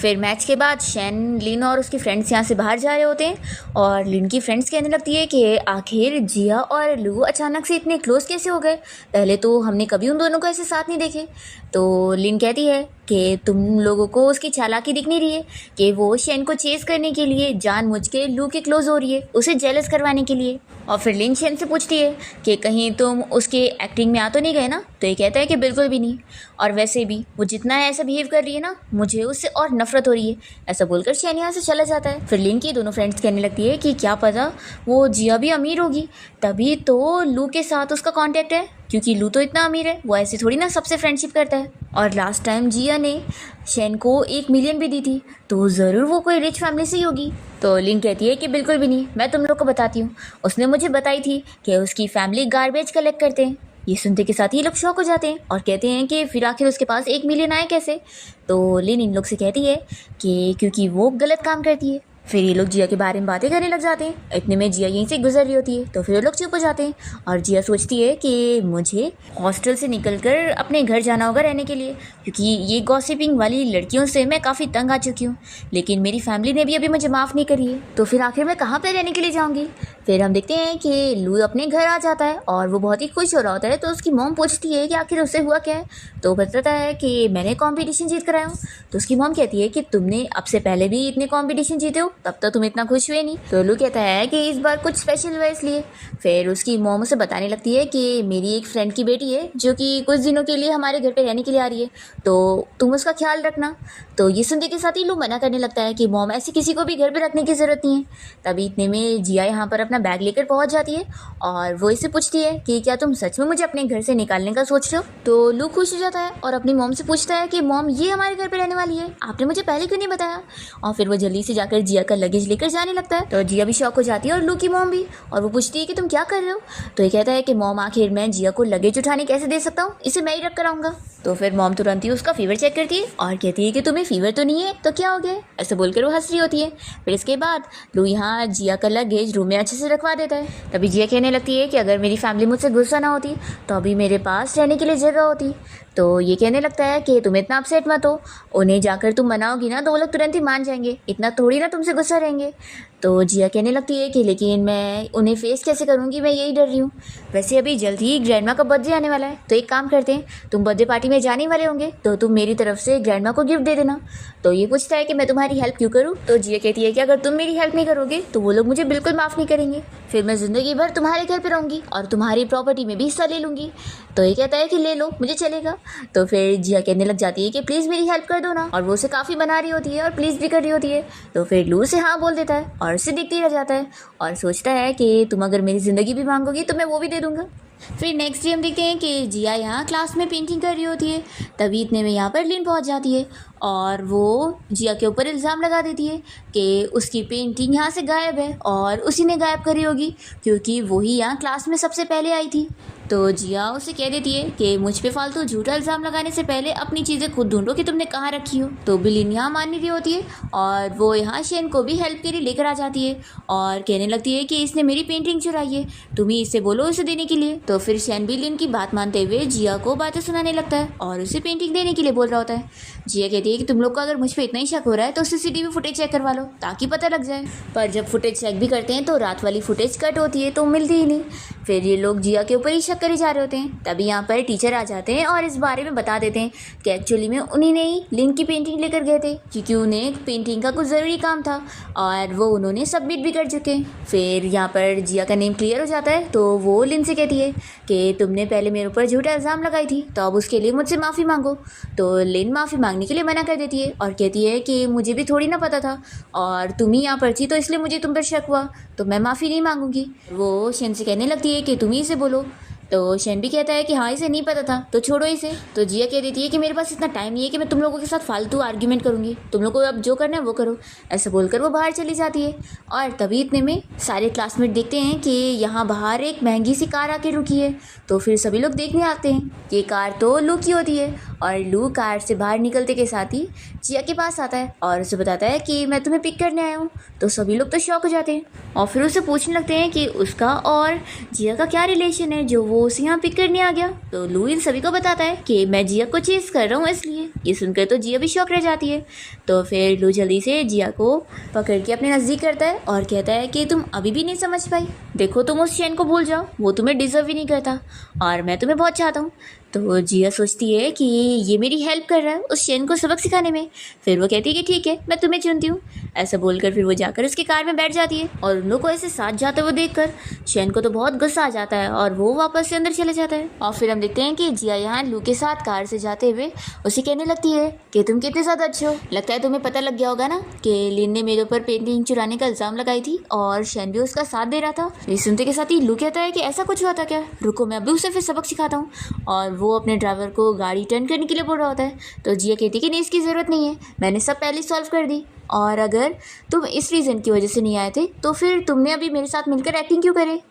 [SPEAKER 1] फिर मैच के बाद शैन, लिन और उसके फ्रेंड्स यहाँ से बाहर जा रहे होते हैं और लिन की फ्रेंड्स कहने लगती है कि आखिर जिया और लू अचानक से इतने क्लोज कैसे हो गए, पहले तो हमने कभी उन दोनों को ऐसे साथ नहीं देखे। तो लिन कहती है कि तुम लोगों को उसकी चालाकी दिख नहीं रही है कि वो शैन को चेस करने के लिए जानबूझ के लू के क्लोज हो रही है, उसे जेलस करवाने के लिए। और फिर लिन शैन से पूछती है कि कहीं तुम उसके एक्टिंग में आ तो नहीं गए ना। तो ये कहता है कि बिल्कुल भी नहीं, और वैसे भी वो जितना ऐसा बिहेव कर रही है ना, मुझे उससे और नफरत हो रही है। ऐसा बोलकर शैन यहाँ से चला जाता है। फिर लिन की दोनों फ्रेंड्स कहने लगती है कि क्या पता वो जिया भी अमीर होगी, तभी तो लू के साथ उसका कॉन्टैक्ट है, क्योंकि लू तो इतना अमीर है, वो ऐसे थोड़ी ना सबसे फ्रेंडशिप करता है। और लास्ट टाइम जिया ने शैन को 1 मिलियन भी दी थी, तो ज़रूर वो कोई रिच फैमिली से ही होगी। तो लिन कहती है कि बिल्कुल भी नहीं, मैं तुम लोग को बताती हूँ, उसने मुझे बताई थी कि उसकी फैमिली गार्बेज कलेक्ट करते हैं। ये सुनते के साथ ही लोग शॉक हो जाते हैं और कहते हैं कि फिर आखिर उसके पास 1 मिलियन आए कैसे। तो लिन इन लोग से कहती है कि क्योंकि वो गलत काम करती है। फिर ये लोग जिया के बारे में बातें करने लग जाते हैं। इतने में जिया यहीं से गुजर रही होती है, तो फिर वो लोग चुप हो जाते हैं और जिया सोचती है कि मुझे हॉस्टल से निकलकर अपने घर जाना होगा रहने के लिए, क्योंकि ये गॉसिपिंग वाली लड़कियों से मैं काफ़ी तंग आ चुकी हूँ, लेकिन मेरी फैमिली ने भी अभी मुझे माफ़ नहीं करी है, तो फिर आखिर मैं कहाँ पर रहने के लिए जाऊँगी। फिर हम देखते हैं कि लू अपने घर आ जाता है और वो बहुत ही खुश हो रहा होता है। तो उसकी मॉम पूछती है कि आखिर उससे हुआ क्या है। तो बताता है कि मैंने कंपटीशन जीत कर आया हूँ। तो उसकी मॉम कहती है कि तुमने अब से पहले भी इतने कंपटीशन जीते हो, तब तो तुम इतना खुश हुए नहीं। तो लू कहता है कि इस बार कुछ स्पेशल हुआ इसलिए। फिर उसकी मॉम उसे बताने लगती है कि मेरी एक फ्रेंड की बेटी है जो कि कुछ दिनों के लिए हमारे घर पर रहने के लिए आ रही है, तो तुम उसका ख्याल रखना। तो ये सुनने के साथ ही लू मना करने लगता है कि मॉम ऐसे किसी को भी घर पर रखने की ज़रूरत नहीं है। तभी इतने में जिया यहाँ पर अपना बैग लेकर पहुँच जाती है और वो इसे पूछती है कि क्या तुम सच में मुझे अपने घर से निकालने का सोच रहे हो। तो लू खुश हो जाता है और अपनी मॉम से पूछता है कि मॉम ये हमारे घर पे रहने वाली है, आपने मुझे पहले क्यों नहीं बताया। और फिर वो जल्दी से जाकर जिया का लगेज लेकर जाने लगता है। तो जिया भी शॉक हो जाती है और लू की मॉम भी, और वो पूछती है कि तुम क्या कर रहे हो। तो ये कहता है कि मॉम आखिर मैं जिया को लगेज उठाने कैसे दे सकता हूँ, इसे मैं ही रख कर आऊँगा। तो फिर मॉम तुरंत ही उसका फीवर चेक करती है और कहती है कि तुम्हें फीवर तो नहीं है, तो क्या हो गया, ऐसे बोलकर वो हंस रही होती है। फिर इसके बाद लू यहाँ जिया का लगेज रूम में अच्छे से रखवा देता है। तभी जिया कहने लगती है कि अगर मेरी फैमिली मुझसे गुस्सा ना होती तो अभी मेरे पास रहने के लिए जगह होती। तो ये कहने लगता है कि तुम इतना अपसेट मत हो, उन्हें जाकर तुम मनाओगी ना तो वो लोग तुरंत ही मान जाएंगे, इतना थोड़ी ना तुमसे गुस्सा रहेंगे। तो जिया कहने लगती है कि लेकिन मैं उन्हें फेस कैसे करूँगी, मैं यही डर रही हूँ। वैसे अभी जल्दी ही ग्रैंडमा का बर्थडे आने वाला है, तो एक काम करते हैं, तुम बर्थडे पार्टी में जाने वाले होंगे तो तुम मेरी तरफ से ग्रैंडमा को गिफ्ट दे देना। तो ये पूछता है कि मैं तुम्हारी हेल्प क्यों करूँ। तो जिया कहती है कि अगर तुम मेरी हेल्प नहीं करोगे तो वो लोग मुझे बिल्कुल माफ़ नहीं करेंगे, फिर मैं ज़िंदगी भर तुम्हारे घर पर रहूँगी और तुम्हारी प्रॉपर्टी में भी हिस्सा ले लूँगी। तो ये कहता है कि ले लो, मुझे चलेगा। तो फिर जिया कहने लग जाती है कि प्लीज़ मेरी हेल्प कर दो ना, और वो उसे काफ़ी बना रही होती है और प्लीज़ भी कर रही होती है। तो फिर लू से हाँ बोल देता है और उसे देखते ही रह जाता है और सोचता है कि तुम अगर मेरी ज़िंदगी भी मांगोगी तो मैं वो भी दे दूँगा। फिर नेक्स्ट डे हम देखते हैं कि जिया यहाँ क्लास में पेंटिंग कर रही होती है। तभी इतने में यहाँ पर लिन पहुँच जाती है और वो जिया के ऊपर इल्ज़ाम लगा देती है कि उसकी पेंटिंग यहाँ से गायब है और उसी ने गायब करी होगी, क्योंकि वो ही यहाँ क्लास में सबसे पहले आई थी। तो जिया उसे कह देती है कि मुझ पे फालतू झूठा इल्ज़ाम लगाने से पहले अपनी चीज़ें खुद ढूंढो कि तुमने कहाँ रखी हो। तो लिन यहाँ मान नहीं रही होती है और वो यहाँ शैन को भी हेल्प के लिए लेकर आ जाती है और कहने लगती है कि इसने मेरी पेंटिंग चुराई है, तुम ही इससे बोलो उसे देने के लिए। तो फिर शैन भी लिन की बात मानते हुए जिया को बातें सुनाने लगता है और उसे पेंटिंग देने के लिए बोल रहा होता है। जिया कहती है कि तुम लोग को अगर मुझ पर इतना ही शक हो रहा है तो सीसीटीवी फुटेज चेक करवा लो ताकि पता लग जाए। पर जब फुटेज चेक भी करते हैं तो रात वाली फुटेज कट होती है तो मिलती ही नहीं। फिर ये लोग जिया के ऊपर ही शक करे जा रहे होते हैं। तभी यहाँ पर टीचर आ जाते हैं और इस बारे में बता देते हैं कि एक्चुअली में उन्हीं ने ही लिन की पेंटिंग लेकर गए थे, क्योंकि उन्हें पेंटिंग का कुछ ज़रूरी काम था और वो उन्होंने सबमिट भी कर चुके। फिर यहाँ पर जिया का नेम क्लियर हो जाता है तो वो लिन से कहती है कि तुमने पहले मेरे ऊपर झूठा इल्ज़ाम लगाई थी, तो अब उसके लिए मुझसे माफ़ी मांगो। तो लिन माफ़ी मांगने के लिए मना कर देती है और कहती है कि मुझे भी थोड़ी ना पता था और तुम ही यहाँ पर थी तो इसलिए मुझे तुम पर शक हुआ, तो मैं माफ़ी नहीं मांगूंगी। वो शैन से कहने लगती है कि तुम ही इसे बोलो। तो शैन भी कहता है कि हाँ इसे नहीं पता था तो छोड़ो इसे। तो जिया कह देती है कि मेरे पास इतना टाइम नहीं है कि मैं तुम लोगों के साथ फालतू आर्ग्यूमेंट करूँगी, तुम लोग को अब जो करना है वो करो। ऐसा बोलकर वो बाहर चली जाती है और तभी इतने में सारे क्लासमेट देखते हैं कि यहाँ बाहर एक महंगी सी कार आके रुकी है। तो फिर सभी लोग देखने आते हैं। ये कार तो लू की होती है और लू कार से बाहर निकलते के साथ ही जिया के पास आता है और उसे बताता है कि मैं तुम्हें पिक करने आया हूँ। तो सभी लोग तो शॉक हो जाते हैं और फिर उसे पूछने लगते हैं कि उसका और जिया का क्या रिलेशन है जो वो उसे यहाँ पिक करने आ गया। तो लू इन सभी को बताता है कि मैं जिया को चेस कर रहा हूँ इसलिए। ये सुनकर तो जिया भी शॉक रह जाती है। तो फिर लू जल्दी से जिया को पकड़ के अपने नज़दीक करता है और कहता है कि तुम अभी भी नहीं समझ पाई, देखो तुम उस शेन को भूल जाओ, वो तुम्हें डिजर्व ही नहीं करता और मैं तुम्हें बहुत चाहता हूँ। तो जिया सोचती है कि ये मेरी हेल्प कर रहा है उस शेन को सबक सिखाने में। फिर वो कहती है कि ठीक है, मैं तुम्हें चुनती हूँ। ऐसा बोलकर फिर वो जाकर उसकी कार में बैठ जाती है और उन लोग को ऐसे साथ जाते हुए देखकर शेन को तो बहुत गुस्सा आ जाता है और वो वापस से अंदर चले जाता है। और फिर हम देखते हैं कि जिया यहाँ लू के साथ कार से जाते हुए उसे कहने लगती है कि तुम कितने ज़्यादा अच्छे हो, लगता है तुम्हें पता लग गया होगा ना कि लिन ने मेरे ऊपर पेंटिंग चुराने का इल्ज़ाम लगाई थी और शेन भी उसका साथ दे रहा था। ये सुनते के साथ ही लू कहता है कि ऐसा कुछ हुआ था क्या, रुको मैं अभी उसे फिर सबक सिखाता हूँ। और वो अपने ड्राइवर को गाड़ी टर्न करने के लिए बोल रहा होता है। तो जिया कहती है कि नहीं, इसकी ज़रूरत नहीं है, मैंने सब पहले सॉल्व कर दी और अगर तुम इस रीज़न की वजह से नहीं आए थे तो फिर तुमने अभी मेरे साथ मिलकर एक्टिंग क्यों करे।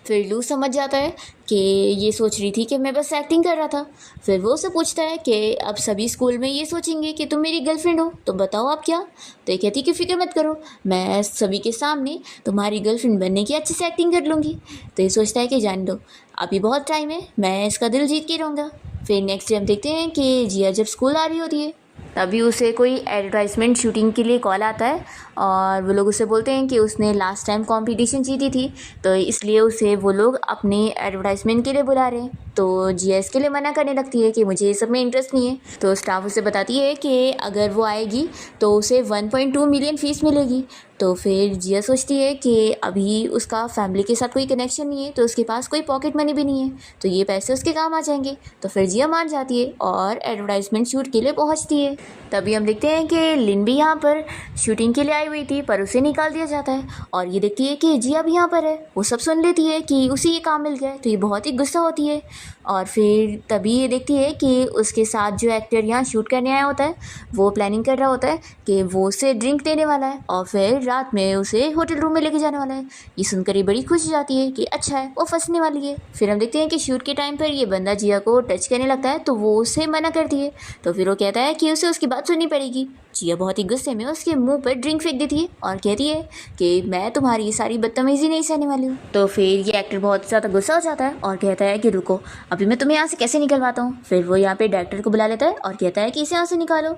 [SPEAKER 1] फिर लू समझ जाता है कि ये सोच रही थी कि मैं बस एक्टिंग कर रहा था। फिर वो उसे पूछता है कि अब सभी स्कूल में ये सोचेंगे कि तुम मेरी गर्लफ्रेंड हो, तो बताओ आप क्या। तो ये कहती कि फिक्र मत करो, मैं सभी के सामने तुम्हारी गर्लफ्रेंड बनने की अच्छे से एक्टिंग कर लूँगी। तो ये सोचता है कि जान दो, अभी बहुत टाइम है, मैं इसका दिल जीत के रहूँगा। फिर नेक्स्ट डे हम देखते हैं कि जिया जब स्कूल आ रही होती है तभी उसे कोई एडवर्टाइजमेंट शूटिंग के लिए कॉल आता है और वो लोग उसे बोलते हैं कि उसने लास्ट टाइम कंपटीशन जीती थी तो इसलिए उसे वो लोग अपनी एडवर्टाइजमेंट के लिए बुला रहे हैं। तो जिया इसके लिए मना करने लगती है कि मुझे ये सब में इंटरेस्ट नहीं है। तो स्टाफ उसे बताती है कि अगर वो आएगी तो उसे 1.2 मिलियन फ़ीस मिलेगी। तो फिर जिया सोचती है कि अभी उसका फैमिली के साथ कोई कनेक्शन नहीं है तो उसके पास कोई पॉकेट मनी भी नहीं है, तो ये पैसे उसके काम आ जाएंगे। तो फिर जिया मान जाती है और एडवर्टाइजमेंट शूट के लिए पहुंचती है। तभी हम देखते हैं कि लिन भी यहाँ पर शूटिंग के लिए आई हुई थी पर उसे निकाल दिया जाता है और ये देखती है कि जिया भी यहाँ पर है। वो सब सुन लेती है कि उसे ये काम मिल गया है तो ये बहुत ही गुस्सा होती है और फिर तभी ये देखती है कि उसके साथ जो एक्टर यहाँ शूट करने आया होता है वो प्लानिंग कर रहा होता है कि वो उसे ड्रिंक देने वाला है और फिर रात में उसे होटल रूम में लेके जाने वाला है। ये सुनकर ये बड़ी खुश हो जाती है कि अच्छा है, वो फंसने वाली है। फिर हम देखते हैं कि शूट के टाइम पर ये बंदा जिया को टच करने लगता है तो वो उसे मना करती है। तो फिर वो कहता है कि उसे उसकी बात सुननी पड़ेगी। जिया बहुत ही गुस्से में उसके मुंह पर ड्रिंक फेंक देती है और कहती है कि मैं तुम्हारी ये सारी बदतमीजी नहीं सहने वाली हूँ। तो फिर ये एक्टर बहुत ज़्यादा गुस्सा हो जाता है और कहता है कि रुको, अभी मैं तुम्हें यहाँ से कैसे निकलवाता हूँ। फिर वो यहाँ पे डायरेक्टर को बुला लेता है और कहता है कि इसे यहाँ से निकालो।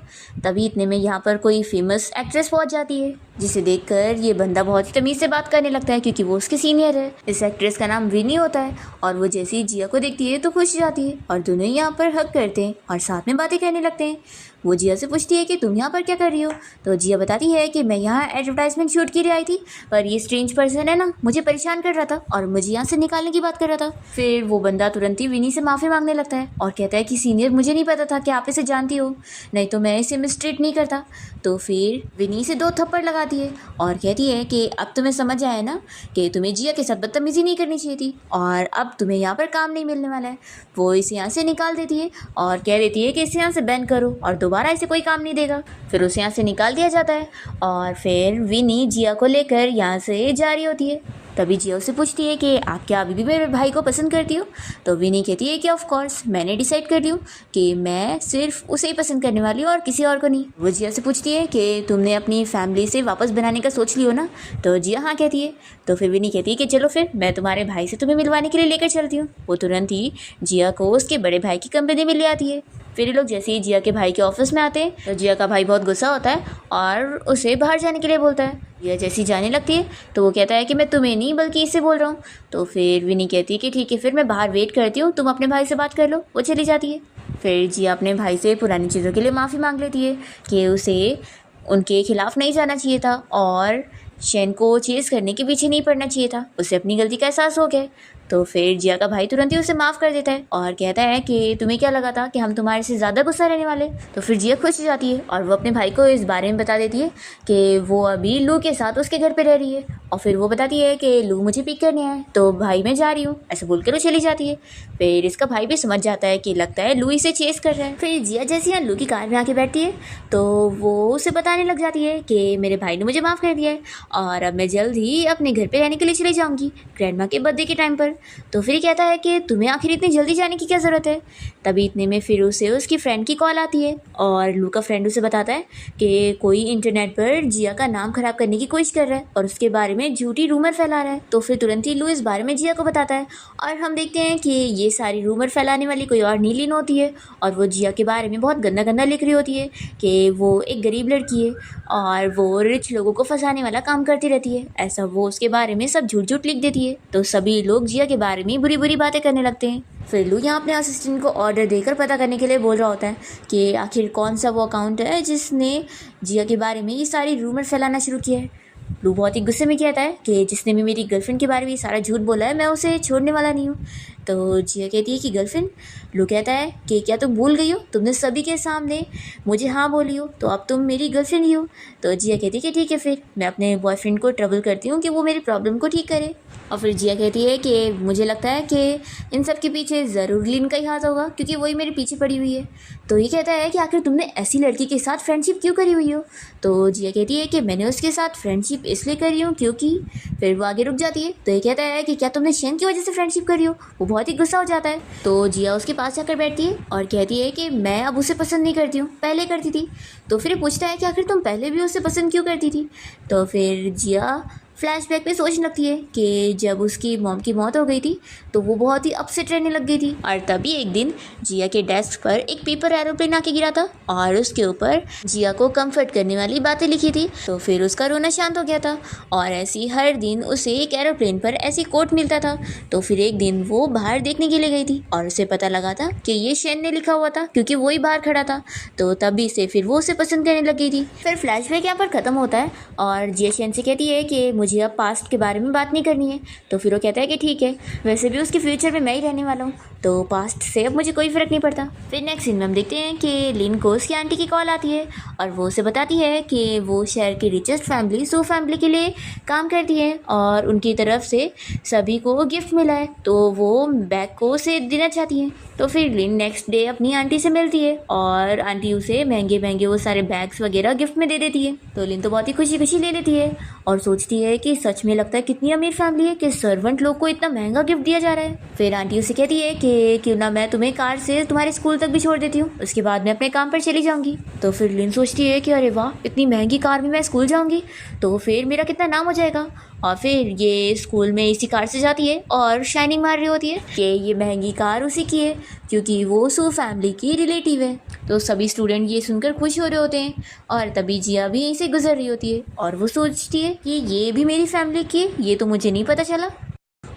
[SPEAKER 1] तभी इतने में यहाँ पर कोई फेमस एक्ट्रेस पहुँच जाती है जिसे देखकर ये बंदा बहुत ही तमीज़ से बात करने लगता है क्योंकि वो उसके सीनियर है। इस एक्ट्रेस का नाम विनी होता है और वो जैसे ही जिया को देखती है तो खुश जाती है और दोनों ही यहाँ पर हग करते हैं और साथ में बातें करने लगते हैं। वो जिया से पूछती है कि तुम यहाँ पर क्या कर रही हो। तो जिया बताती है कि मैं यहाँ एडवर्टाइजमेंट शूट के लिए आई थी पर ये स्ट्रेंज पर्सन है ना मुझे परेशान कर रहा था और मुझे यहाँ से निकालने की बात कर रहा था। फिर वो बंदा तुरंत ही विनी से माफ़ी मांगने लगता है और कहता है कि सीनियर मुझे नहीं पता था कि आप इसे जानती हो, नहीं तो मैं इसे मिसट्रीट नहीं करता। तो फिर विनी से 2 थप्पड़ लगाती है और कहती है कि अब तुम्हें समझ आया ना कि तुम्हें जिया के साथ बदतमीजी नहीं करनी चाहिए थी और अब तुम्हें यहाँ पर काम नहीं मिलने वाला है। वो इसे यहाँ से निकाल देती है और कह देती है कि इसे यहाँ से बैन करो और दोबारा इसे कोई काम नहीं देगा। फिर उसे यहाँ से निकाल दिया जाता है और फिर विनी जिया को लेकर यहाँ से जा रही होती है। तभी जिया उससे पूछती है कि आप क्या अभी भी मेरे भाई को पसंद करती हो। तो विनी कहती है कि ऑफ कोर्स, मैंने डिसाइड कर लिया कि मैं सिर्फ उसे ही पसंद करने वाली हूँ और किसी और को नहीं। वो जिया से पूछती है कि तुमने अपनी फैमिली से वापस बनाने का सोच लियो ना। तो जिया हाँ कहती है। तो फिर विनी कहती है कि चलो फिर मैं तुम्हारे भाई से तुम्हें मिलवाने के लिए लेकर चलती हूँ। वो तुरंत ही जिया को उसके बड़े भाई की कंपनी में ले आती है। फिर ये लोग जैसे ही जिया के भाई के ऑफिस में आते हैं तो जिया का भाई बहुत गुस्सा होता है और उसे बाहर जाने के लिए बोलता है। जिया जैसी जाने लगती है तो वो कहता है कि मैं तुम्हें नहीं बल्कि इससे बोल रहा हूँ। तो फिर विनी कहती है कि ठीक है, फिर मैं बाहर वेट करती हूँ, तुम अपने भाई से बात कर लो। वो चली जाती है। फिर जिया अपने भाई से पुरानी चीज़ों के लिए माफ़ी मांग लेती है कि उसे उनके खिलाफ़ नहीं जाना चाहिए था और शेन को चेज़ करने के पीछे नहीं पड़ना चाहिए था। उसे अपनी गलती का एहसास हो गया। तो फिर जिया का भाई तुरंत ही उसे माफ़ कर देता है और कहता है कि तुम्हें क्या लगा था कि हम तुम्हारे से ज़्यादा गुस्सा रहने वाले। तो फिर जिया खुश हो जाती है और वो अपने भाई को इस बारे में बता देती है कि वो अभी लू के साथ उसके घर पे रह रही है और फिर वो बताती है कि लू मुझे पिक करने आए तो भाई मैं जा रही हूँ, ऐसे बोलकर वो चली जाती है। फिर इसका भाई भी समझ जाता है कि लगता है लू इसे चेस कर रहा है। फिर जिया जैसे यहाँ लू की कार में आके बैठती है तो वो उसे बताने लग जाती है कि मेरे भाई ने मुझे माफ़ कर दिया है और अब मैं जल्द ही अपने घर पे रहने के लिए चली जाऊँगी ग्रैंडमा के बर्थडे के टाइम पर। तो फिर कहता है कि तुम्हें आखिर इतनी जल्दी जाने की क्या ज़रूरत है। तभी इतने में फिर उसे उसकी फ्रेंड की कॉल आती है और लू का फ्रेंड उसे बताता है कि कोई इंटरनेट पर जिया का नाम ख़राब करने की कोशिश कर रहा है और उसके बारे में झूठी रूमर फैला रहा है। तो फिर तुरंत ही लू इस बारे में जिया को बताता है और हम देखते हैं कि ये सारी रूमर फैलाने वाली कोई और नहीं लिन होती है और वो जिया के बारे में बहुत गंदा गंदा लिख रही होती है कि वो एक गरीब लड़की है और वो रिच लोगों को फंसाने वाला काम करती रहती है। ऐसा वो उसके बारे में सब झूठ झूठ लिख देती है। तो सभी लोग जिया के बारे में बुरी बुरी बातें करने लगते हैं। फिर लू यहाँ अपने असिस्टेंट को ऑर्डर देकर पता करने के लिए बोल रहा होता है कि आखिर कौन सा वो अकाउंट है जिसने जिया के बारे में ये सारी रूमर फैलाना शुरू किया है। लू बहुत ही गुस्से में कहता है कि जिसने भी मेरी गर्लफ्रेंड के बारे में सारा झूठ बोला है मैं उसे छोड़ने वाला नहीं हूँ। तो जिया कहती है कि गर्लफ्रेंड। लू कहता है कि क्या तुम भूल गई हो, तुमने सभी के सामने मुझे हाँ बोली हो तो अब तुम मेरी गर्लफ्रेंड ही हो। तो जिया कहती है कि ठीक है, फिर मैं अपने बॉयफ्रेंड को ट्रबल करती हूँ कि वो मेरी प्रॉब्लम को ठीक करे। और फिर जिया कहती है कि मुझे लगता है कि इन सब के पीछे ज़रूर लिन का ही हाथ होगा क्योंकि वही मेरे पीछे पड़ी हुई है। तो ये कहता है कि आखिर तुमने ऐसी लड़की के साथ फ्रेंडशिप क्यों करी हुई हो। तो जिया कहती है कि मैंने उसके साथ फ्रेंडशिप इसलिए करी हूँ क्योंकि। फिर वो आगे रुक जाती है। तो ये कहता है कि क्या तुमने शेन की वजह से फ्रेंडशिप करी हो। वो बहुत ही गुस्सा हो जाता है। तो जिया उसके पास जाकर बैठती है और कहती है कि मैं अब उसे पसंद नहीं करती हूँ, पहले करती थी। तो फिर पूछता है कि आखिर तुम पहले भी उसे पसंद क्यों करती थी। तो फिर जिया फ्लैशबैक में सोचने लगती है कि जब उसकी मॉम की मौत हो गई थी तो वो बहुत ही अपसेट रहने लग गई थी। और तभी एक दिन जिया के डेस्क पर एक पेपर एरोप्लेन आके गिरा था और उसके ऊपर जिया को कंफर्ट करने वाली बातें लिखी थी। तो फिर उसका रोना शांत हो गया था और ऐसी हर दिन उसे एक एरोप्लेन पर ऐसी कोट मिलता था। तो फिर एक दिन वो बाहर देखने के लिए गई थी और उसे पता लगा था कि ये शेन ने लिखा हुआ था क्योंकि वही बाहर खड़ा था। तो तभी से फिर वो उसे पसंद करने लग गई थी। फिर फ्लैशबैक यहाँ पर ख़त्म होता है और जिया शेन से कहती है कि मुझे अब पास्ट के बारे में बात नहीं करनी है। तो फिर वो कहता है कि ठीक है, वैसे भी उसके फ्यूचर में मैं ही रहने वाला हूँ तो पास्ट से अब मुझे कोई फ़र्क नहीं पड़ता। फिर नेक्स्ट सीन में हम देखते हैं कि लिन को उसकी आंटी की कॉल आती है और वो उसे बताती है कि वो शहर की रिचेस्ट फैमिली सू फैमिली के लिए काम करती है और उनकी तरफ से सभी को गिफ्ट मिला है तो वो बैग को उसे देना चाहती है। तो फिर लिन नेक्स्ट डे अपनी आंटी से मिलती है और आंटी उसे महंगे महंगे वो सारे बैग्स वगैरह गिफ्ट में दे देती है। तो लिन तो बहुत ही खुशी खुशी ले लेती है और सोचती है कि सच में लगता है कितनी अमीर फैमिली है कि सर्वेंट लोग को इतना महंगा गिफ्ट दिया जा रहा है। फिर आंटी उसे कहती है कि क्यों ना मैं तुम्हें कार से तुम्हारे स्कूल तक भी छोड़ देती हूँ, उसके बाद मैं अपने काम पर चली जाऊँगी। तो फिर लिन सोचती है कि अरे वाह, इतनी महंगी कार में मैं स्कूल जाऊँगी तो फिर मेरा कितना नाम हो जाएगा। और फिर ये स्कूल में इसी कार से जाती है और शाइनिंग मार रही होती है कि ये महंगी कार उसी की है क्योंकि वो सू फैमिली की रिलेटिव है। तो सभी स्टूडेंट ये सुनकर खुश हो रहे होते हैं और तभी जिया भी यहीं से गुजर रही होती है और वो सोचती है कि ये भी मेरी फैमिली की है, ये तो मुझे नहीं पता चला।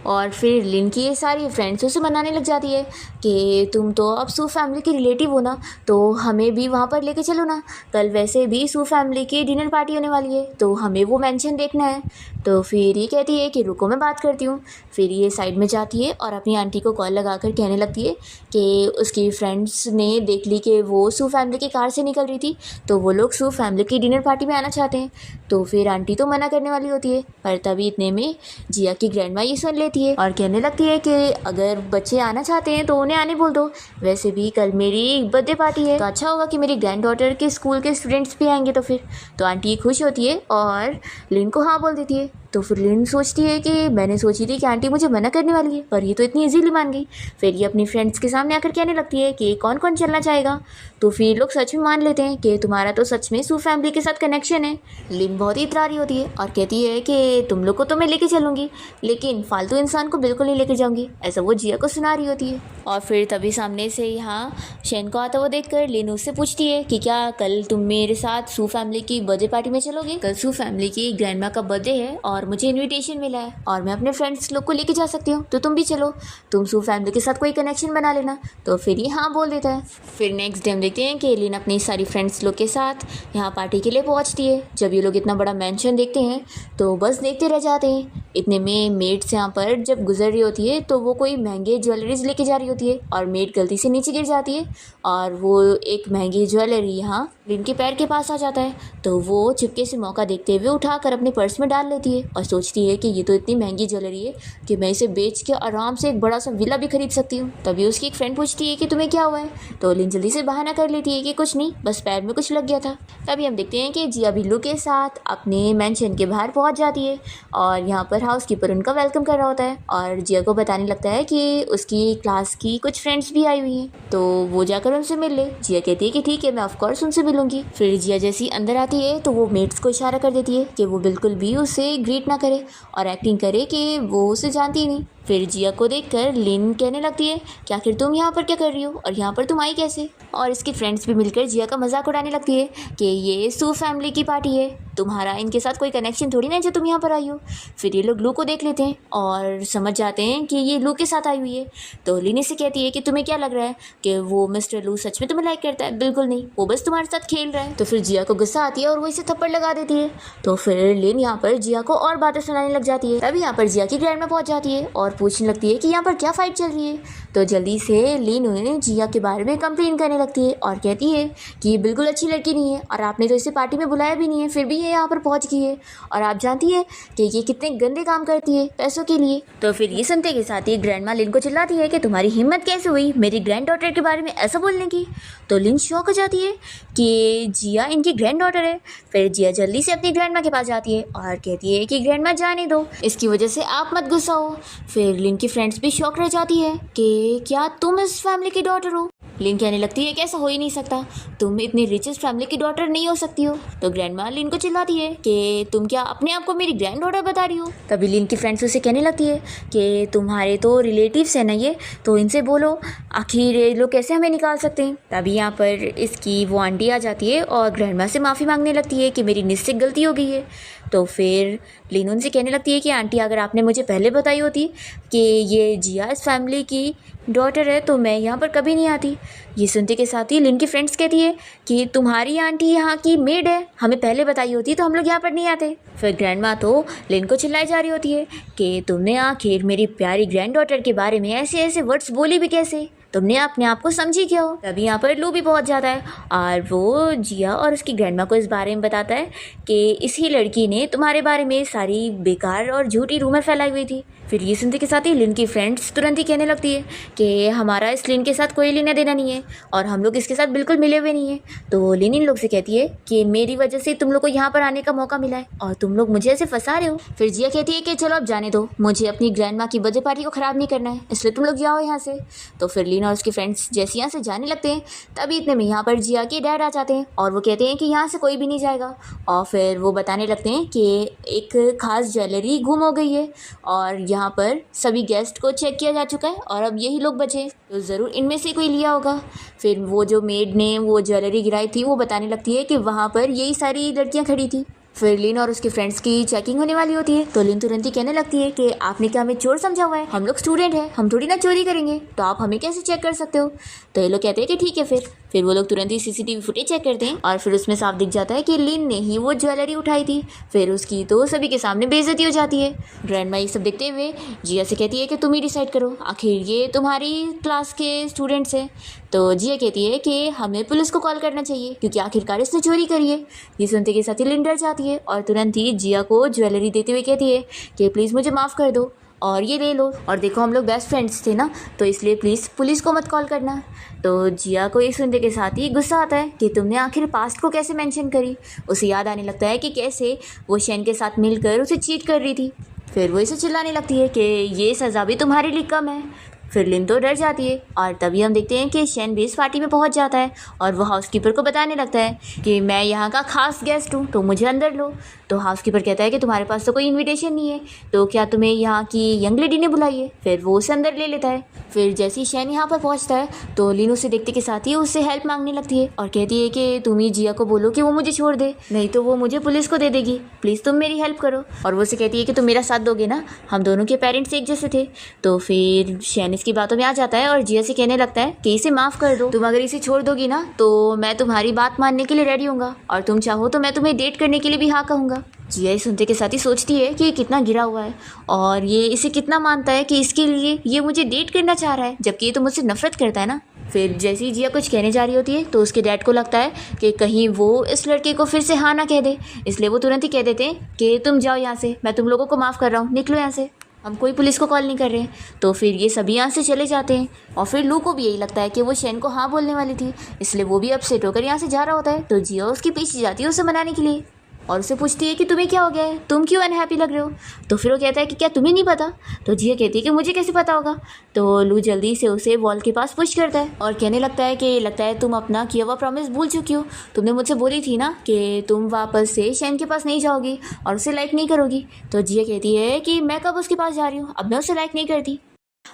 [SPEAKER 1] और फिर लिन की ये सारी फ्रेंड्स उसे मनाने लग जाती है कि तुम तो अब सू फैमिली की रिलेटिव हो ना तो हमें भी वहाँ पर लेके चलो ना, कल वैसे भी सू फैमिली की डिनर पार्टी होने वाली है तो हमें वो मेंशन देखना है। तो फिर ये कहती है कि रुको मैं बात करती हूँ। फिर ये साइड में जाती है और अपनी आंटी को कॉल लगाकर कहने लगती है कि उसकी फ्रेंड्स ने देख ली कि वो सू फैमिली की कार से निकल रही थी तो वो लोग सू फैमिली की डिनर पार्टी में आना चाहते हैं। तो फिर आंटी तो मना करने वाली होती है पर तभी इतने में जिया की ग्रैंडमा ये सुन लेती है और कहने लगती है कि अगर बच्चे आना चाहते हैं तो उन्हें आने बोल दो, वैसे भी कल मेरी बर्थडे पार्टी है तो अच्छा होगा कि मेरी ग्रैंड डॉटर के स्कूल के स्टूडेंट्स भी आएंगे। तो फिर तो आंटी खुश होती है और लिन को हाँ बोल देती है। तो फिर लिन सोचती है कि मैंने सोची थी कि आंटी मुझे मना करने वाली है पर ये तो इतनी इजीली मान गई। फिर ये अपनी फ्रेंड्स के सामने आकर कहने लगती है कि कौन कौन चलना चाहेगा। तो फिर लोग सच में मान लेते हैं कि तुम्हारा तो सच में सू फैमिली के साथ कनेक्शन है। लिन बहुत ही इतरारी होती है और कहती है कि तुम लोग को तो मैं लेके चलूँगी लेकिन फालतू इंसान को बिल्कुल नहीं लेके जाऊँगी, ऐसा वो जिया को सुना रही होती है। और फिर तभी सामने से यहाँ शेन को आता हुआ देखकर लिन उससे पूछती है कि क्या कल तुम मेरे साथ सू फैमिली की बर्थडे पार्टी में चलोगे। कल सू फैमिली की ग्रैंडमा का बर्थडे है और मुझे इनविटेशन मिला है और मैं अपने फ्रेंड्स लोग को लेके जा सकती हूँ तो तुम भी चलो, तुम सू फैमिली के साथ कोई कनेक्शन बना लेना। तो फिर ये हाँ बोल देता है। फिर नेक्स्ट डे हम देखते हैं कि लिन अपनी सारी फ्रेंड्स लोग के साथ यहाँ पार्टी के लिए पहुँचती है। जब ये लोग इतना बड़ा मेंशन देखते हैं तो बस देखते रह जाते हैं इतने में मेड्स यहाँ पर जब गुजर रही होती है तो वो कोई महंगे ज्वेलरीज लेके जा रही होती है और मेड गलती से नीचे गिर जाती है और वो एक महंगी ज्वेलरी यहाँ लिन के पैर के पास आ जाता है। तो वो चुपके से मौका देखते हुए उठाकर अपने पर्स में डाल लेती है और सोचती है कि ये तो इतनी महंगी ज्वेलरी है कि मैं इसे बेच के आराम से एक बड़ा सा विला भी खरीद सकती हूँ। तभी उसकी एक फ्रेंड पूछती है कि तुम्हें क्या हुआ है, तो लिन जल्दी से बहाना कर लेती है कि कुछ नहीं, बस पैर में कुछ लग गया था। तभी हम देखते हैं कि जिया बिल्लू के साथ अपने मेंशन के बाहर पहुंच जाती है और यहाँ पर हाउसकीपर उनका वेलकम कर रहा होता है और जिया को बताने लगता है कि उसकी क्लास की कुछ फ्रेंड्स भी आई हुई हैं, तो वो जाकर उनसे मिल ले। जिया कहती है कि ठीक है, मैं ऑफकोर्स उनसे मिलूंगी। फिर जिया जैसी अंदर आती है तो वो मेट्स को इशारा कर देती है कि वो बिल्कुल भी उसे ग्रीट ना करे और एक्टिंग करे कि वो उसे जानती ही नहीं। फिर जिया को देखकर लिन कहने लगती है कि आखिर तुम यहाँ पर क्या कर रही हो और यहाँ पर तुम आई कैसे, और इसकी फ्रेंड्स भी मिलकर जिया का मजाक उड़ाने लगती है कि ये सू फैमिली की पार्टी है, तुम्हारा इनके साथ कोई कनेक्शन थोड़ी ना है जो तुम यहाँ पर आई हो। फिर ये लोग लू को देख लेते हैं और समझ जाते हैं कि ये लू के साथ आई हुई है। तो लिन से कहती है कि तुम्हें क्या लग रहा है कि वो मिस्टर लू सच में तुम्हें लाइक करता है? बिल्कुल नहीं, वो बस तुम्हारे साथ खेल रहा है। तो फिर जिया को गुस्सा आती है और वो इसे थप्पड़ लगा देती है। तो फिर लिन यहाँ पर जिया को और बातें सुनाने लग जाती है। तभी यहाँ पर जिया की ग्रैंडमा पहुँच जाती है और पूछने लगती है कि यहाँ पर क्या फाइट चल रही है। तो जल्दी से लिन उन्हें जिया के बारे में कंप्लेन करने लगती है और कहती है कि ये बिल्कुल अच्छी लड़की नहीं है और आपने तो इसे पार्टी में बुलाया भी नहीं है, फिर भी ये यहाँ पर पहुँच गई है और आप जानती है कि ये कितने गंदे काम करती है पैसों के लिए। तो फिर ये सुनते के साथ ही ग्रैंडमा लिन को चिल्लाती है कि तुम्हारी हिम्मत कैसे हुई मेरी ग्रैंड डॉटर के बारे में ऐसा बोलने की। तो लिन शॉक हो जाती है कि जिया इनकी ग्रैंड डॉटर है। फिर जिया जल्दी से अपनी ग्रैंडमा के पास जाती है और कहती है कि ग्रैंडमा जाने दो, इसकी वजह से आप मत गुस्सा हो। फिर लिन की फ्रेंड्स भी शॉक रह जाती है कि क्या तुम इस फैमिली की डॉटर हो। लिन कहने लगती है कि ऐसा हो ही नहीं सकता, तुम इतनी रिचेस्ट फैमिली की डॉटर नहीं हो सकती हो। तो ग्रैंडमा लिन को चिल्लाती है कि तुम क्या अपने आप को मेरी ग्रैंड डॉटर बता रही हो। तभी लिन की फ्रेंड्स उसे कहने लगती है कि तुम्हारे तो रिलेटिव्स हैं ना ये, तो इनसे बोलो आखिर ये लोग कैसे हमें निकाल सकते हैं। तभी यहाँ पर इसकी वो आंटी आ जाती है और ग्रैंडमा से माफ़ी मांगने लगती है कि मेरी निश्चित गलती हो गई है। तो फिर लिन उनसे कहने लगती है कि आंटी अगर आपने मुझे पहले बताई होती कि ये जिया इस फैमिली की डॉटर है तो मैं यहाँ पर कभी नहीं आती। ये सुनते के साथ ही लिन की फ्रेंड्स कहती है कि तुम्हारी आंटी यहाँ की मेड है, हमें पहले बताई होती तो हम लोग यहाँ पर नहीं आते। फिर ग्रैंडमा तो लिन को चिल्लाई जा रही होती है कि तुमने आखिर मेरी प्यारी ग्रैंड डॉटर के बारे में ऐसे ऐसे वर्ड्स बोली भी कैसे, तुमने अपने आप को समझी क्या हो। तभी यहाँ पर लू भी पहुँच जाता है और वो जिया और उसकी ग्रैंडमा को इस बारे में बताता है कि इसी लड़की ने तुम्हारे बारे में सारी बेकार और झूठी रूमर फैलाई हुई थी। फिर ये सुनते के साथ ही लिन की फ्रेंड्स तुरंत ही कहने लगती है कि हमारा इस लिन के साथ कोई लेना देना नहीं है और हम लोग इसके साथ बिल्कुल मिले हुए नहीं है। तो लिन इन लोग से कहती है कि मेरी वजह से तुम लोग को यहाँ पर आने का मौका मिला है और तुम लोग मुझे ऐसे फंसा रहे हो। फिर जिया कहती है कि चलो अब जाने दो, मुझे अपनी ग्रैंडमा की बर्थडे पार्टी को ख़राब नहीं करना है, इसलिए तुम लोग जाओ यहाँ से। तो फिर लिन और उसके फ्रेंड्स जैसे यहाँ से जाने लगते हैं तभी इतने में यहाँ पर जिया के डैड आ जाते हैं और वो कहते हैं कि यहाँ से कोई भी नहीं जाएगा। और फिर वो बताने लगते हैं कि एक खास ज्वेलरी गुम हो गई है और यहाँ पर सभी गेस्ट को चेक किया जा चुका है और अब यही लोग बचे, तो ज़रूर इनमें से कोई लिया होगा। फिर वो जो मेड ने वो ज्वेलरी गिराई थी वो बताने लगती है कि वहाँ पर यही सारी लड़कियाँ खड़ी थी। फिर लिन और उसके फ्रेंड्स की चेकिंग होने वाली होती है तो लिन तुरंत ही कहने लगती है कि आपने क्या हमें चोर समझा हुआ है, हम लोग स्टूडेंट हैं, हम थोड़ी ना चोरी करेंगे, तो आप हमें कैसे चेक कर सकते हो। तो ये लोग कहते हैं कि ठीक है। फिर वो लोग तुरंत ही सीसीटीवी फुटेज चेक करते हैं और फिर उसमें साफ दिख जाता है कि लिन ने ही वो ज्वेलरी उठाई थी। फिर उसकी तो सभी के सामने बेइज्जती हो जाती है। ग्रैंडमा ये सब देखते हुए जिया से कहती है कि तुम ही डिसाइड करो, आखिर ये तुम्हारी क्लास के स्टूडेंट्स हैं। तो जिया कहती है कि हमें पुलिस को कॉल करना चाहिए क्योंकि आखिरकार इसने चोरी करी है। ये सुनते के साथ ही लिन डर जाती है और तुरंत ही जिया को ज्वेलरी देते हुए कहती है कि प्लीज़ मुझे माफ़ कर दो और ये ले लो, और देखो हम लोग बेस्ट फ्रेंड्स थे ना, तो इसलिए प्लीज़ पुलिस को मत कॉल करना। तो जिया को ये सुनने के साथ ही गुस्सा आता है कि तुमने आखिर पास्ट को कैसे मेंशन करी। उसे याद आने लगता है कि कैसे वो शेन के साथ मिलकर उसे चीट कर रही थी। फिर वो इसे चिल्लाने लगती है कि ये सज़ा भी तुम्हारे लिए कम है। फिर लिन तो डर जाती है और तभी हम देखते हैं कि शेन भी इस पार्टी में पहुंच जाता है और वो हाउसकीपर को बताने लगता है कि मैं यहाँ का खास गेस्ट हूँ तो मुझे अंदर लो। तो हाउसकीपर कहता है कि तुम्हारे पास तो कोई इनविटेशन नहीं है, तो क्या तुम्हें यहाँ की यंग लेडी ने बुलाई है। फिर वो उसे अंदर ले लेता है। फिर जैसे ही शेन यहाँ पर पहुँचता है तो लिन उसे देखते के साथ ही उससे हेल्प मांगने लगती है और कहती है कि तुम ही जिया को बोलो कि वो मुझे छोड़ दे, नहीं तो वो मुझे पुलिस को दे देगी, प्लीज़ तुम मेरी हेल्प करो। और वो उसे कहती है कि तुम मेरा साथ दोगे ना, हम दोनों के पेरेंट्स एक जैसे थे। तो फिर शेन इसकी बातों में आ जाता है और जिया से कहने लगता है कि इसे माफ़ कर दो, तुम अगर इसे छोड़ दोगी ना तो मैं तुम्हारी बात मानने के लिए रेडी हूँगा और तुम चाहो तो मैं तुम्हें डेट करने के लिए भी हाँ कहूँगा। जिया ये सुनते के साथ ही सोचती है कि ये कितना गिरा हुआ है और ये इसे कितना मानता है कि इसके लिए ये मुझे डेट करना चाह रहा है, जबकि ये तो मुझसे नफरत करता है ना। फिर जैसे ही जिया कुछ कहने जा रही होती है तो उसके डैड को लगता है कि कहीं वो इस लड़के को फिर से हाँ ना कह दे, इसलिए वो तुरंत ही कह देते हैं कि तुम जाओ यहाँ से, मैं तुम लोगों को माफ़ कर रहा हूँ, निकलो यहाँ से, हम कोई पुलिस को कॉल नहीं कर रहे हैं। तो फिर ये सभी यहाँ से चले जाते हैं और फिर लू को भी यही लगता है कि वो शेन को हाँ बोलने वाली थी, इसलिए वो भी अपसेट होकर यहाँ से जा रहा होता है। तो जिया उसके पीछे जाती है उसे मनाने के लिए और उसे पूछती है कि तुम्हें क्या हो गया है, तुम क्यों अनहैप्पी लग रहे हो। तो फिर वो कहता है कि क्या तुम्हें नहीं पता। तो जिया कहती है कि मुझे कैसे पता होगा। तो लू जल्दी से उसे वॉल के पास पुश करता है और कहने लगता है कि लगता है तुम अपना किया हुआ प्रॉमिस भूल चुकी हो, तुमने मुझसे बोली थी ना कि तुम वापस से शेन के पास नहीं जाओगी और उसे लाइक नहीं करोगी। तो जिया कहती है कि मैं कब उसके पास जा रही हूँ, अब मैं उसे लाइक नहीं करती।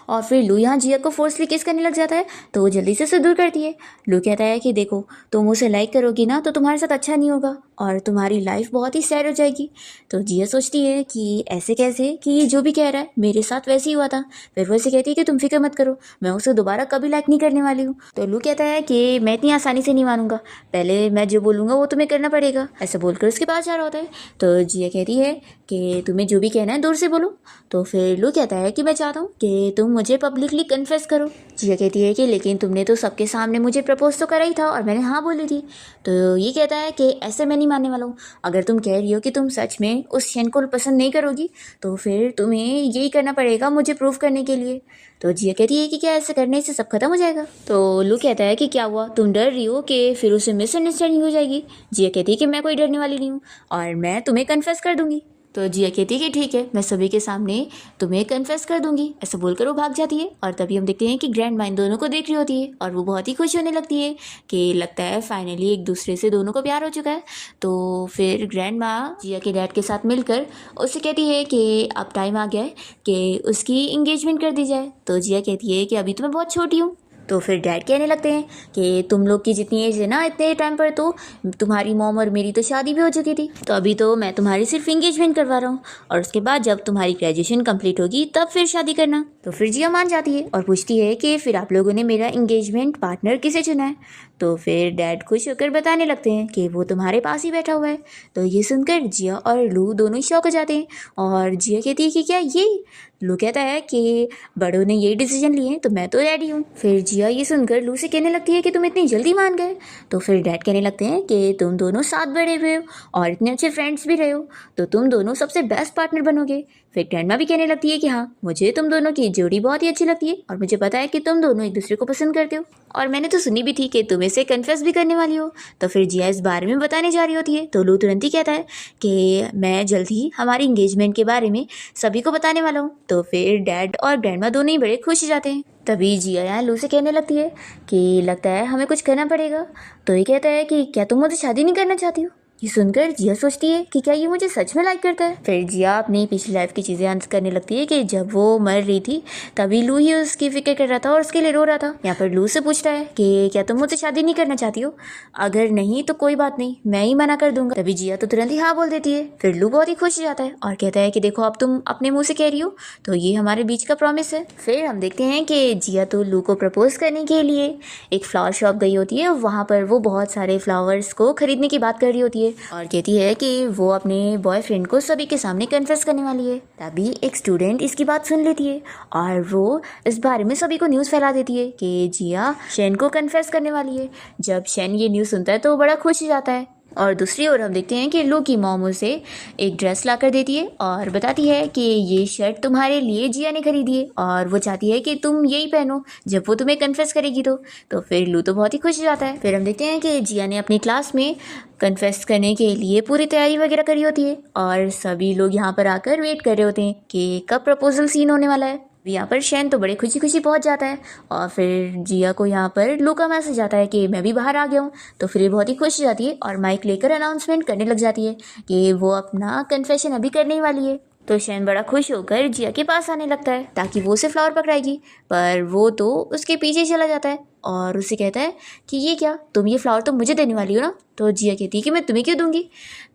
[SPEAKER 1] और फिर लू यहाँ जिया को फोर्सली किस करने लग जाता है तो वो जल्दी से उसे दूर करती है। लू कहता है कि देखो तुम उसे लाइक करोगी ना तो तुम्हारे साथ अच्छा नहीं होगा और तुम्हारी लाइफ बहुत ही सैड हो जाएगी। तो जिया सोचती है कि ऐसे कैसे, कि ये जो भी कह रहा है मेरे साथ वैसे ही हुआ था। फिर वो ऐसे कहती है कि तुम फिक्र मत करो, मैं उसे दोबारा कभी लाइक नहीं करने वाली हूँ। तो लू कहता है कि मैं इतनी आसानी से नहीं मानूंगा, पहले मैं जो बोलूँगा वो तुम्हें करना पड़ेगा। ऐसा बोलकर उसके पास जा रहा होता है। तो जिया कहती है कि तुम्हें जो भी कहना है दूर से बोलो। तो फिर लू कहता है कि मैं चाहता हूँ कि तुम मुझे पब्लिकली कन्फेस करो। जिया कहती है कि लेकिन तुमने तो सबके सामने मुझे प्रपोज तो करा ही था और मैंने हाँ बोली थी। तो ये कहता है कि ऐसे मैं नहीं मानने वाला हूँ, अगर तुम कह रही हो कि तुम सच में उस शेन को पसंद नहीं करोगी तो फिर तुम्हें यही करना पड़ेगा मुझे प्रूव करने के लिए। तो जिया कहती है कि क्या ऐसे करने से सब खत्म हो जाएगा। तो लू कहता है कि क्या हुआ, तुम डर रही हो कि फिर उसे मिसअंडरस्टैंडिंग हो जाएगी। जिया कहती है कि मैं कोई डरने वाली नहीं हूँ और मैं तुम्हें कन्फेस कर दूंगी। तो जिया कहती है कि ठीक है, मैं सभी के सामने तुम्हें कन्फेस कर दूंगी। ऐसा बोलकर वो भाग जाती है और तभी हम देखते हैं कि ग्रैंड माँ इन दोनों को देख रही होती है और वो बहुत ही खुश होने लगती है कि लगता है फाइनली एक दूसरे से दोनों को प्यार हो चुका है। तो फिर ग्रैंड माँ जिया के डैड के साथ मिलकर उससे कहती है कि अब टाइम आ गया है कि उसकी इंगेजमेंट कर दी जाए। तो जिया कहती है कि अभी तो मैं बहुत छोटी हूँ। तो फिर डैड कहने लगते हैं कि तुम लोग की जितनी एज है ना, इतने टाइम पर तो तुम्हारी मॉम और मेरी तो शादी भी हो चुकी थी, तो अभी तो मैं तुम्हारी सिर्फ इंगेजमेंट करवा रहा हूँ और उसके बाद जब तुम्हारी ग्रेजुएशन कंप्लीट होगी तब फिर शादी करना। तो फिर जिया मान जाती है और पूछती है कि फिर आप लोगों ने मेरा इंगेजमेंट पार्टनर किसे चुना है। तो फिर डैड खुश होकर बताने लगते हैं कि वो तुम्हारे पास ही बैठा हुआ है। तो ये सुनकर जिया और लू दोनों ही शॉक हो जाते हैं और जिया कहती है कि क्या ये। लू कहता है कि बड़ों ने यही डिसीजन लिए तो मैं तो रेडी हूँ। फिर जिया ये सुनकर लू से कहने लगती है कि तुम इतनी जल्दी मान गए। तो फिर डैड कहने लगते हैं कि तुम दोनों साथ बड़े हुए हो और इतने अच्छे फ्रेंड्स भी रहे हो, तो तुम दोनों सबसे बेस्ट पार्टनर बनोगे। फिर ग्रैंडमा भी कहने लगती है कि हाँ, मुझे तुम दोनों की जोड़ी बहुत ही अच्छी लगती है और मुझे पता है कि तुम दोनों एक दूसरे को पसंद करते हो और मैंने तो सुनी भी थी कि तुम इसे कन्फेस भी करने वाली हो। तो फिर जिया इस बारे में बताने जा रही होती है तो लू तुरंत ही कहता है कि मैं जल्द ही हमारी इंगेजमेंट के बारे में सभी को बताने वाला हूँ। तो फिर डैड और ग्रैंडमा दोनों ही बड़े खुश हो जाते हैं। तभी जिया यहाँ लू से कहने लगती है कि लगता है हमें कुछ करना पड़ेगा। तो ये कहता है कि क्या तुम मुझे शादी नहीं करना चाहती हो। ये सुनकर जिया सोचती है कि क्या ये मुझे सच में लाइक करता है। फिर जिया अपनी पिछली लाइफ की चीज़ें याद करने लगती है कि जब वो मर रही थी तभी लू ही उसकी फिक्र कर रहा था और उसके लिए रो रहा था। यहाँ पर लू से पूछता है कि क्या तुम मुझसे शादी नहीं करना चाहती हो, अगर नहीं तो कोई बात नहीं, मैं ही मना कर दूंगा। तभी जिया तो तुरंत ही हाँ बोल देती है। फिर लू बहुत ही खुश हो जाता है और कहता है कि देखो अब तुम अपने मुँह से कह रही हो तो ये हमारे बीच का प्रॉमिस है। फिर हम देखते हैं कि जिया तो लू को प्रपोज करने के लिए एक फ्लावर शॉप गई होती है। वहाँ पर वो बहुत सारे फ्लावर्स को खरीदने की बात कर रही होती है और कहती है कि वो अपने बॉयफ्रेंड को सभी के सामने कन्फेस करने वाली है। तभी एक स्टूडेंट इसकी बात सुन लेती है और वो इस बारे में सभी को न्यूज़ फैला देती है कि जिया शेन को कन्फेस करने वाली है। जब शेन ये न्यूज़ सुनता है तो वो बड़ा खुश हो जाता है। और दूसरी ओर हम देखते हैं कि लू की मॉम उसे एक ड्रेस ला कर देती है और बताती है कि ये शर्ट तुम्हारे लिए जिया ने खरीदी है और वो चाहती है कि तुम यही पहनो जब वो तुम्हें कन्फेस करेगी। तो फिर लू तो बहुत ही खुश हो जाता है। फिर हम देखते हैं कि जिया ने अपनी क्लास में कन्फेस करने के लिए पूरी तैयारी वगैरह करी होती है और सभी लोग यहाँ पर आकर वेट कर रहे होते हैं कि कब प्रपोजल सीन होने वाला है। यहाँ पर शेन तो बड़े खुशी खुशी पहुँच जाता है और फिर जिया को यहाँ पर लू का मैसेज आता है कि मैं भी बाहर आ गया हूँ। तो फिर ये बहुत ही खुश हो जाती है और माइक लेकर अनाउंसमेंट करने लग जाती है कि वो अपना कन्फेशन अभी करने ही वाली है। तो शेन बड़ा खुश होकर जिया के पास आने लगता है ताकि वो उसे फ्लावर पकड़ाएगी, पर वो तो उसके पीछे चला जाता है। और उससे कहता है कि ये क्या, तुम ये फ्लावर तो मुझे देने वाली हो ना। तो जिया कहती है कि मैं तुम्हें क्यों दूंगी।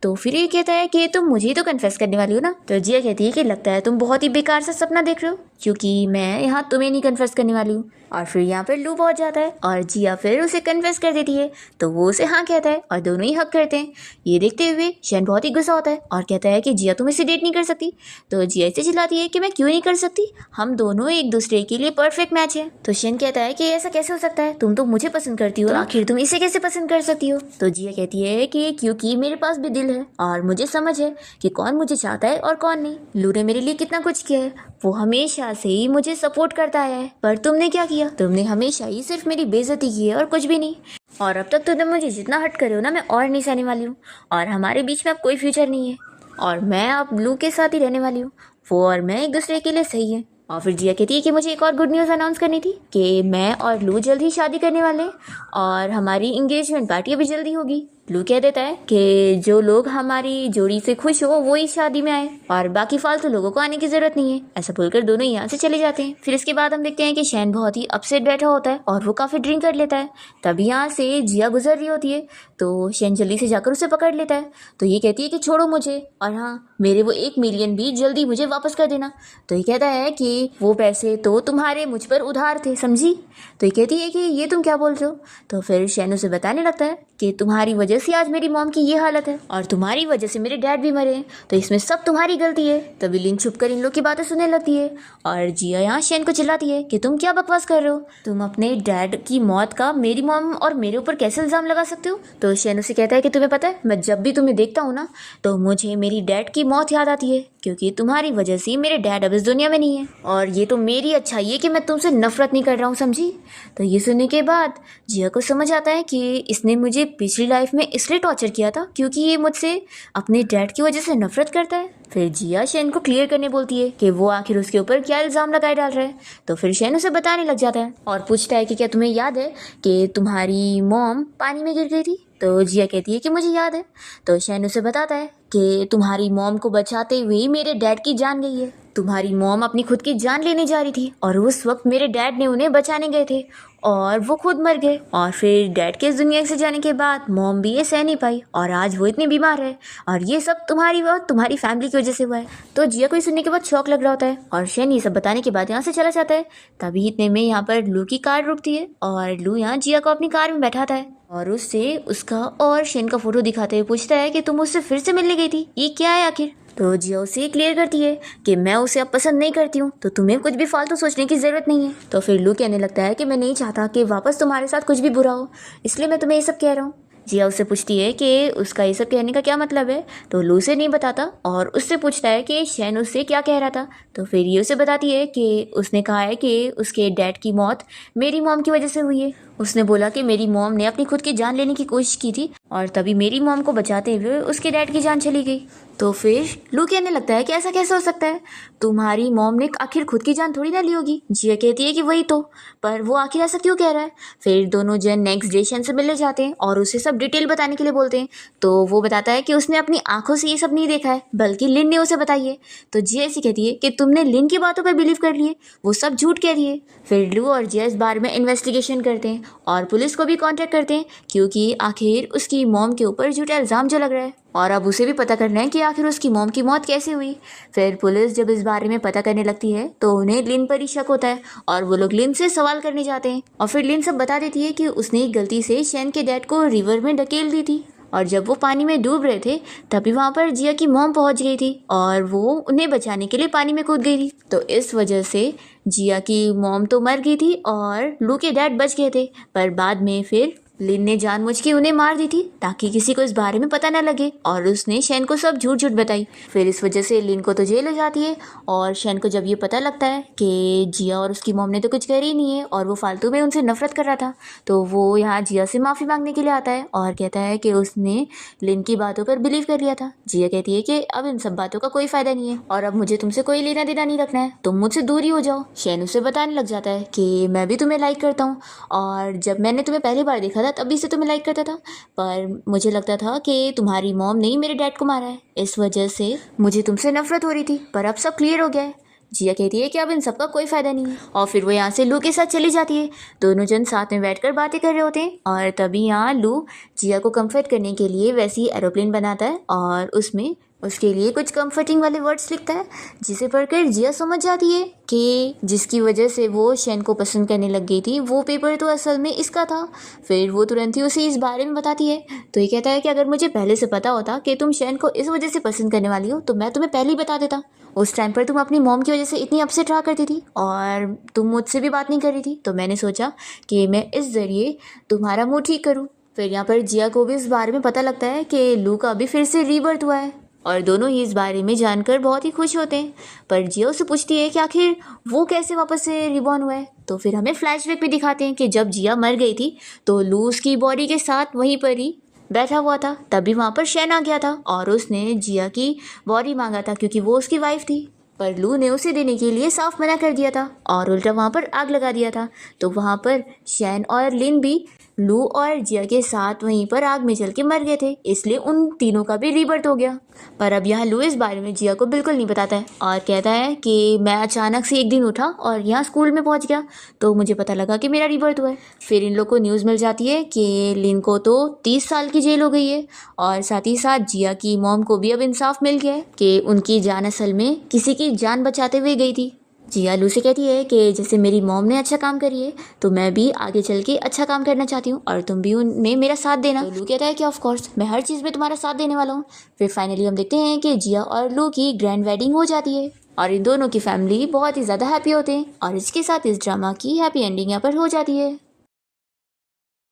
[SPEAKER 1] तो फिर ये कहता है कि तुम मुझे ही तो कन्फेस करने वाली हो ना। तो जिया कहती है कि लगता है तुम बहुत ही बेकार सा सपना देख रहे हो, क्योंकि मैं यहाँ तुम्हें नहीं कन्फेस करने वाली हूँ। और फिर यहाँ पर लू पहुंच जाता है और जिया फिर उसे कन्फेस कर देती है। तो वो उसे हाँ कहता है और दोनों ही हक करते हैं। ये देखते हुए शेन बहुत ही गुस्सा होता है और कहता है कि जिया तुम इससे डेट नहीं कर सकती। तो जिया इसे चिल्लाती है कि मैं क्यों नहीं कर सकती, हम दोनों एक दूसरे के लिए परफेक्ट मैच है। तो शेन कहता है कि ऐसा कैसे हो सकता है, तुम तो मुझे पसंद करती हो, तो आखिर तुम इसे कैसे पसंद कर सकती हो। तो जिया कहती है कि क्योंकि मेरे पास भी दिल है और मुझे समझ है कि कौन मुझे चाहता है और कौन नहीं। लू ने मेरे लिए कितना कुछ किया है, वो हमेशा से ही मुझे सपोर्ट करता आया है, पर तुमने क्या किया, तुमने हमेशा ही सिर्फ मेरी बेइज्जती की है और कुछ भी नहीं। और अब तक तो तुम मुझे जितना हर्ट करे हो ना, मैं और नहीं सहने वाली हूँ। और हमारे बीच में अब कोई फ्यूचर नहीं है और मैं अब लू के साथ ही रहने वाली हूँ। वो और मैं एक दूसरे के लिए सही है। और फिर जिया कहती है कि मुझे एक और गुड न्यूज़ अनाउंस करनी थी कि मैं और लू जल्द ही शादी करने वाले हैं और हमारी इंगेजमेंट पार्टी अभी जल्दी होगी। लू कह देता है कि जो लोग हमारी जोड़ी से खुश हो वो ही शादी में आए और बाकी फालतू लोगों को आने की जरूरत नहीं है। ऐसा बोलकर दोनों यहाँ से चले जाते हैं। फिर इसके बाद हम देखते हैं कि शैन बहुत ही अपसेट बैठा होता है और वो काफ़ी ड्रिंक कर लेता है। तभी यहाँ से जिया गुजर रही होती है तो शैन जल्दी से जाकर उसे पकड़ लेता है। तो ये कहती है कि छोड़ो मुझे और हाँ, मेरे वो 1 मिलियन भी जल्दी मुझे वापस कर देना। तो ये कहता है कि वो पैसे तो तुम्हारे मुझ पर उधार थे, समझी। तो ये कहती है कि ये तुम क्या बोल रहे हो। तो फिर शैन उसे बताने लगता है कि तुम्हारी वजह से आज मेरी मॉम की ये हालत है और तुम्हारी वजह से मेरे डैड भी मरे हैं, तो इसमें सब तुम्हारी गलती है। तभी लिन छुप कर इन लोग की बातें सुनने लगती है और जिया यहाँ शैन को चिल्लाती है कि तुम क्या बकवास कर रहे हो, तुम अपने डैड की मौत का मेरी मॉम और मेरे ऊपर कैसे इल्जाम लगा सकते हो। तो शैन उसे कहता है कि तुम्हें पता है, मैं जब भी तुम्हें देखता हूँ ना तो मुझे मेरी डैड की मौत याद आती है, क्योंकि तुम्हारी वजह से मेरे डैड अब इस दुनिया में नहीं है और ये तो मेरी अच्छाई है कि मैं तुमसे नफरत नहीं कर रहा हूँ, समझी। तो ये सुनने के बाद जिया को समझ आता है कि इसने मुझे पिछली लाइफ में इसलिए टॉर्चर किया था क्योंकि ये मुझसे अपने डैड की वजह से नफरत करता है। फिर जिया शैन को क्लियर करने बोलती है कि वो आखिर उसके ऊपर क्या इल्ज़ाम लगाए डाल रहा है। तो फिर शैन उसे बताने लग जाता है और पूछता है कि क्या तुम्हें याद है कि तुम्हारी मॉम पानी में गिर गई थी। तो जिया कहती है कि मुझे याद है। तो शैन उसे बताता है कि तुम्हारी मॉम को बचाते हुए मेरे डैड की जान गई है, तुम्हारी मॉम अपनी खुद की जान लेने जा रही थी और उस वक्त मेरे डैड ने उन्हें बचाने गए थे और वो खुद मर गए। और फिर डैड के इस दुनिया से जाने के बाद मॉम भी ये सह नहीं पाई और आज वो इतनी बीमार है और ये सब तुम्हारी और तुम्हारी फैमिली की वजह से हुआ है। तो जिया को ये सुनने के बाद शौक लग रहा होता है और शैन ये सब बताने के बाद यहाँ से चला जाता है। तभी इतने में यहाँ पर लू की कार रुकती है और लू यहाँ जिया को अपनी कार में बैठाता है और उससे उसका और शैन का फोटो दिखाते हुए पूछता है कि तुम उससे फिर से मिलने गई थी, ये क्या है आखिर। तो जिया उसे क्लियर करती है कि मैं उसे अब पसंद नहीं करती हूँ, तो तुम्हें कुछ भी फालतू सोचने की ज़रूरत नहीं है। तो फिर लू कहने लगता है कि मैं नहीं चाहता कि वापस तुम्हारे साथ कुछ भी बुरा हो, इसलिए मैं तुम्हें ये सब कह रहा हूँ। जिया उससे पूछती है कि उसका ये सब कहने का क्या मतलब है। तो लू से नहीं बताता और उससे पूछता है कि शैन उससे क्या कह रहा था। तो फिर ये उसे बताती है कि उसने कहा है कि उसके डैड की मौत मेरी मॉम की वजह से हुई है। उसने बोला कि मेरी मॉम ने अपनी खुद की जान लेने की कोशिश की थी और तभी मेरी मॉम को बचाते हुए उसके डैड की जान चली गई। तो फिर लू कहने लगता है कि ऐसा कैसे हो सकता है, तुम्हारी मॉम ने आखिर खुद की जान थोड़ी ना ली होगी। जिया कहती है कि वही तो, पर वो आखिर ऐसा क्यों कह रहा है। फिर दोनों जन नेक्स्ट डे शैन से मिलने जाते हैं और उसे सब डिटेल बताने के लिए बोलते हैं। तो वो बताता है कि उसने अपनी आंखों से ये सब नहीं देखा है, बल्कि लिन ने उसे बताई है। तो जिया ऐसी कहती है कि तुमने लिन की बातों पर बिलीव कर लिए, वो सब झूठ कह रही है। फिर लू और जिया इस बारे में इन्वेस्टिगेशन करते हैं और पुलिस को भी कांटेक्ट करते हैं, क्योंकि आखिर उसकी मॉम के ऊपर झूठा इल्ज़ाम जो लग रहा है और अब उसे भी पता करना है कि आखिर उसकी मॉम की मौत कैसे हुई। फिर पुलिस जब इस बारे में पता करने लगती है तो उन्हें लिन पर ही शक होता है और वो लोग लिन से सवाल करने जाते हैं और फिर लिन सब बता देती है कि उसने गलती से शैन के डैड को रिवर में ढकेल दी थी और जब वो पानी में डूब रहे थे तभी वहाँ पर जिया की मॉम पहुँच गई थी और वो उन्हें बचाने के लिए पानी में कूद गई थी। तो इस वजह से जिया की मॉम तो मर गई थी और लू के डैड बच गए थे, पर बाद में फिर लिन ने जानबूझ के उन्हें मार दी थी ताकि किसी को इस बारे में पता न लगे और उसने शैन को सब झूठ झूठ बताई। फिर इस वजह से लिन को तो जेल हो जाती है और शैन को जब ये पता लगता है कि जिया और उसकी मॉम ने तो कुछ कर ही नहीं है और वो फालतू में उनसे नफरत कर रहा था, तो वो यहाँ जिया से माफ़ी मांगने के लिए आता है और कहता है कि उसने लिन की बातों पर बिलीव कर लिया था। जिया कहती है कि अब इन सब बातों का कोई फ़ायदा नहीं है और अब मुझे तुमसे कोई लेना देना नहीं रखना है, तुम मुझसे दूर ही हो जाओ। शैन उसे बताने लग जाता है कि मैं भी तुम्हें लाइक करता हूँ और जब मैंने तुम्हें पहली बार देखा था तभी से तुम्हें लाइक करता था, पर मुझे लगता था कि तुम्हारी मॉम ने ही मेरे डैड को मारा है, इस वजह से मुझे तुमसे नफरत हो रही थी, पर अब सब क्लियर हो गया है। जिया कहती है कि अब इन सबका कोई फ़ायदा नहीं है और फिर वो यहाँ से लू के साथ चली जाती है। दोनों जन साथ में बैठकर बातें कर रहे होते हैं और तभी यहाँ लू जिया को कंफर्ट करने के लिए वैसे ही एरोप्लेन बनाता है और उसमें उसके लिए कुछ कंफर्टिंग वाले वर्ड्स लिखता है, जिसे पढ़कर जिया समझ जाती है कि जिसकी वजह से वो शैन को पसंद करने लग गई थी वो पेपर तो असल में इसका था। फिर वो तुरंत ही उसे इस बारे में बताती है। तो ये कहता है कि अगर मुझे पहले से पता होता कि तुम शैन को इस वजह से पसंद करने वाली हो तो मैं तुम्हें पहले ही बता देता। उस टाइम पर तुम अपनी मॉम की वजह से इतनी अपसेट रहा करती थी और तुम मुझसे भी बात नहीं कर रही थी, तो मैंने सोचा कि मैं इस ज़रिए तुम्हारा मूड ठीक करूँ। फिर यहाँ पर जिया को भी इस बारे में पता लगता है कि लू का अभी फिर से रीबर्थ हुआ है और दोनों ही इस बारे में जानकर बहुत ही खुश होते हैं। पर जिया उससे पूछती है कि आखिर वो कैसे वापस से रिबॉर्न हुआ है। तो फिर हमें फ्लैशबैक भी दिखाते हैं कि जब जिया मर गई थी तो लू उसकी बॉडी के साथ वहीं पर ही बैठा हुआ था। तभी वहाँ पर शैन आ गया था और उसने जिया की बॉडी मांगा था क्योंकि वो उसकी वाइफ थी। पर लू ने उसे देने के लिए साफ मना कर दिया था और उल्टा वहाँ पर आग लगा दिया था। तो वहाँ पर शैन और लिन भी लू और जिया के साथ वहीं पर आग में जल के मर गए थे, इसलिए उन तीनों का भी रीबर्थ हो गया। पर अब यहाँ लू इस बारे में जिया को बिल्कुल नहीं बताता है और कहता है कि मैं अचानक से एक दिन उठा और यहाँ स्कूल में पहुँच गया तो मुझे पता लगा कि मेरा रीबर्थ हुआ है। फिर इन लोग को न्यूज़ मिल जाती है कि लिन को तो 30 साल की जेल हो गई है और साथ ही साथ जिया की मॉम को भी अब इंसाफ मिल गया है कि उनकी जान असल में किसी की जान बचाते हुए गई थी। जिया लू से कहती है कि जैसे मेरी मॉम ने अच्छा काम करी है तो मैं भी आगे चल के अच्छा काम करना चाहती हूँ और तुम भी उनमें मेरा साथ देना। तो लू कहता है कि ऑफ कोर्स मैं हर चीज़ में तुम्हारा साथ देने वाला हूँ। फिर फाइनली हम देखते हैं कि जिया और लू की ग्रैंड वेडिंग हो जाती है और इन दोनों की फैमिली बहुत ही ज़्यादा हैप्पी होते हैं और इसके साथ इस ड्रामा की हैप्पी एंडिंग यहाँ पर हो जाती है।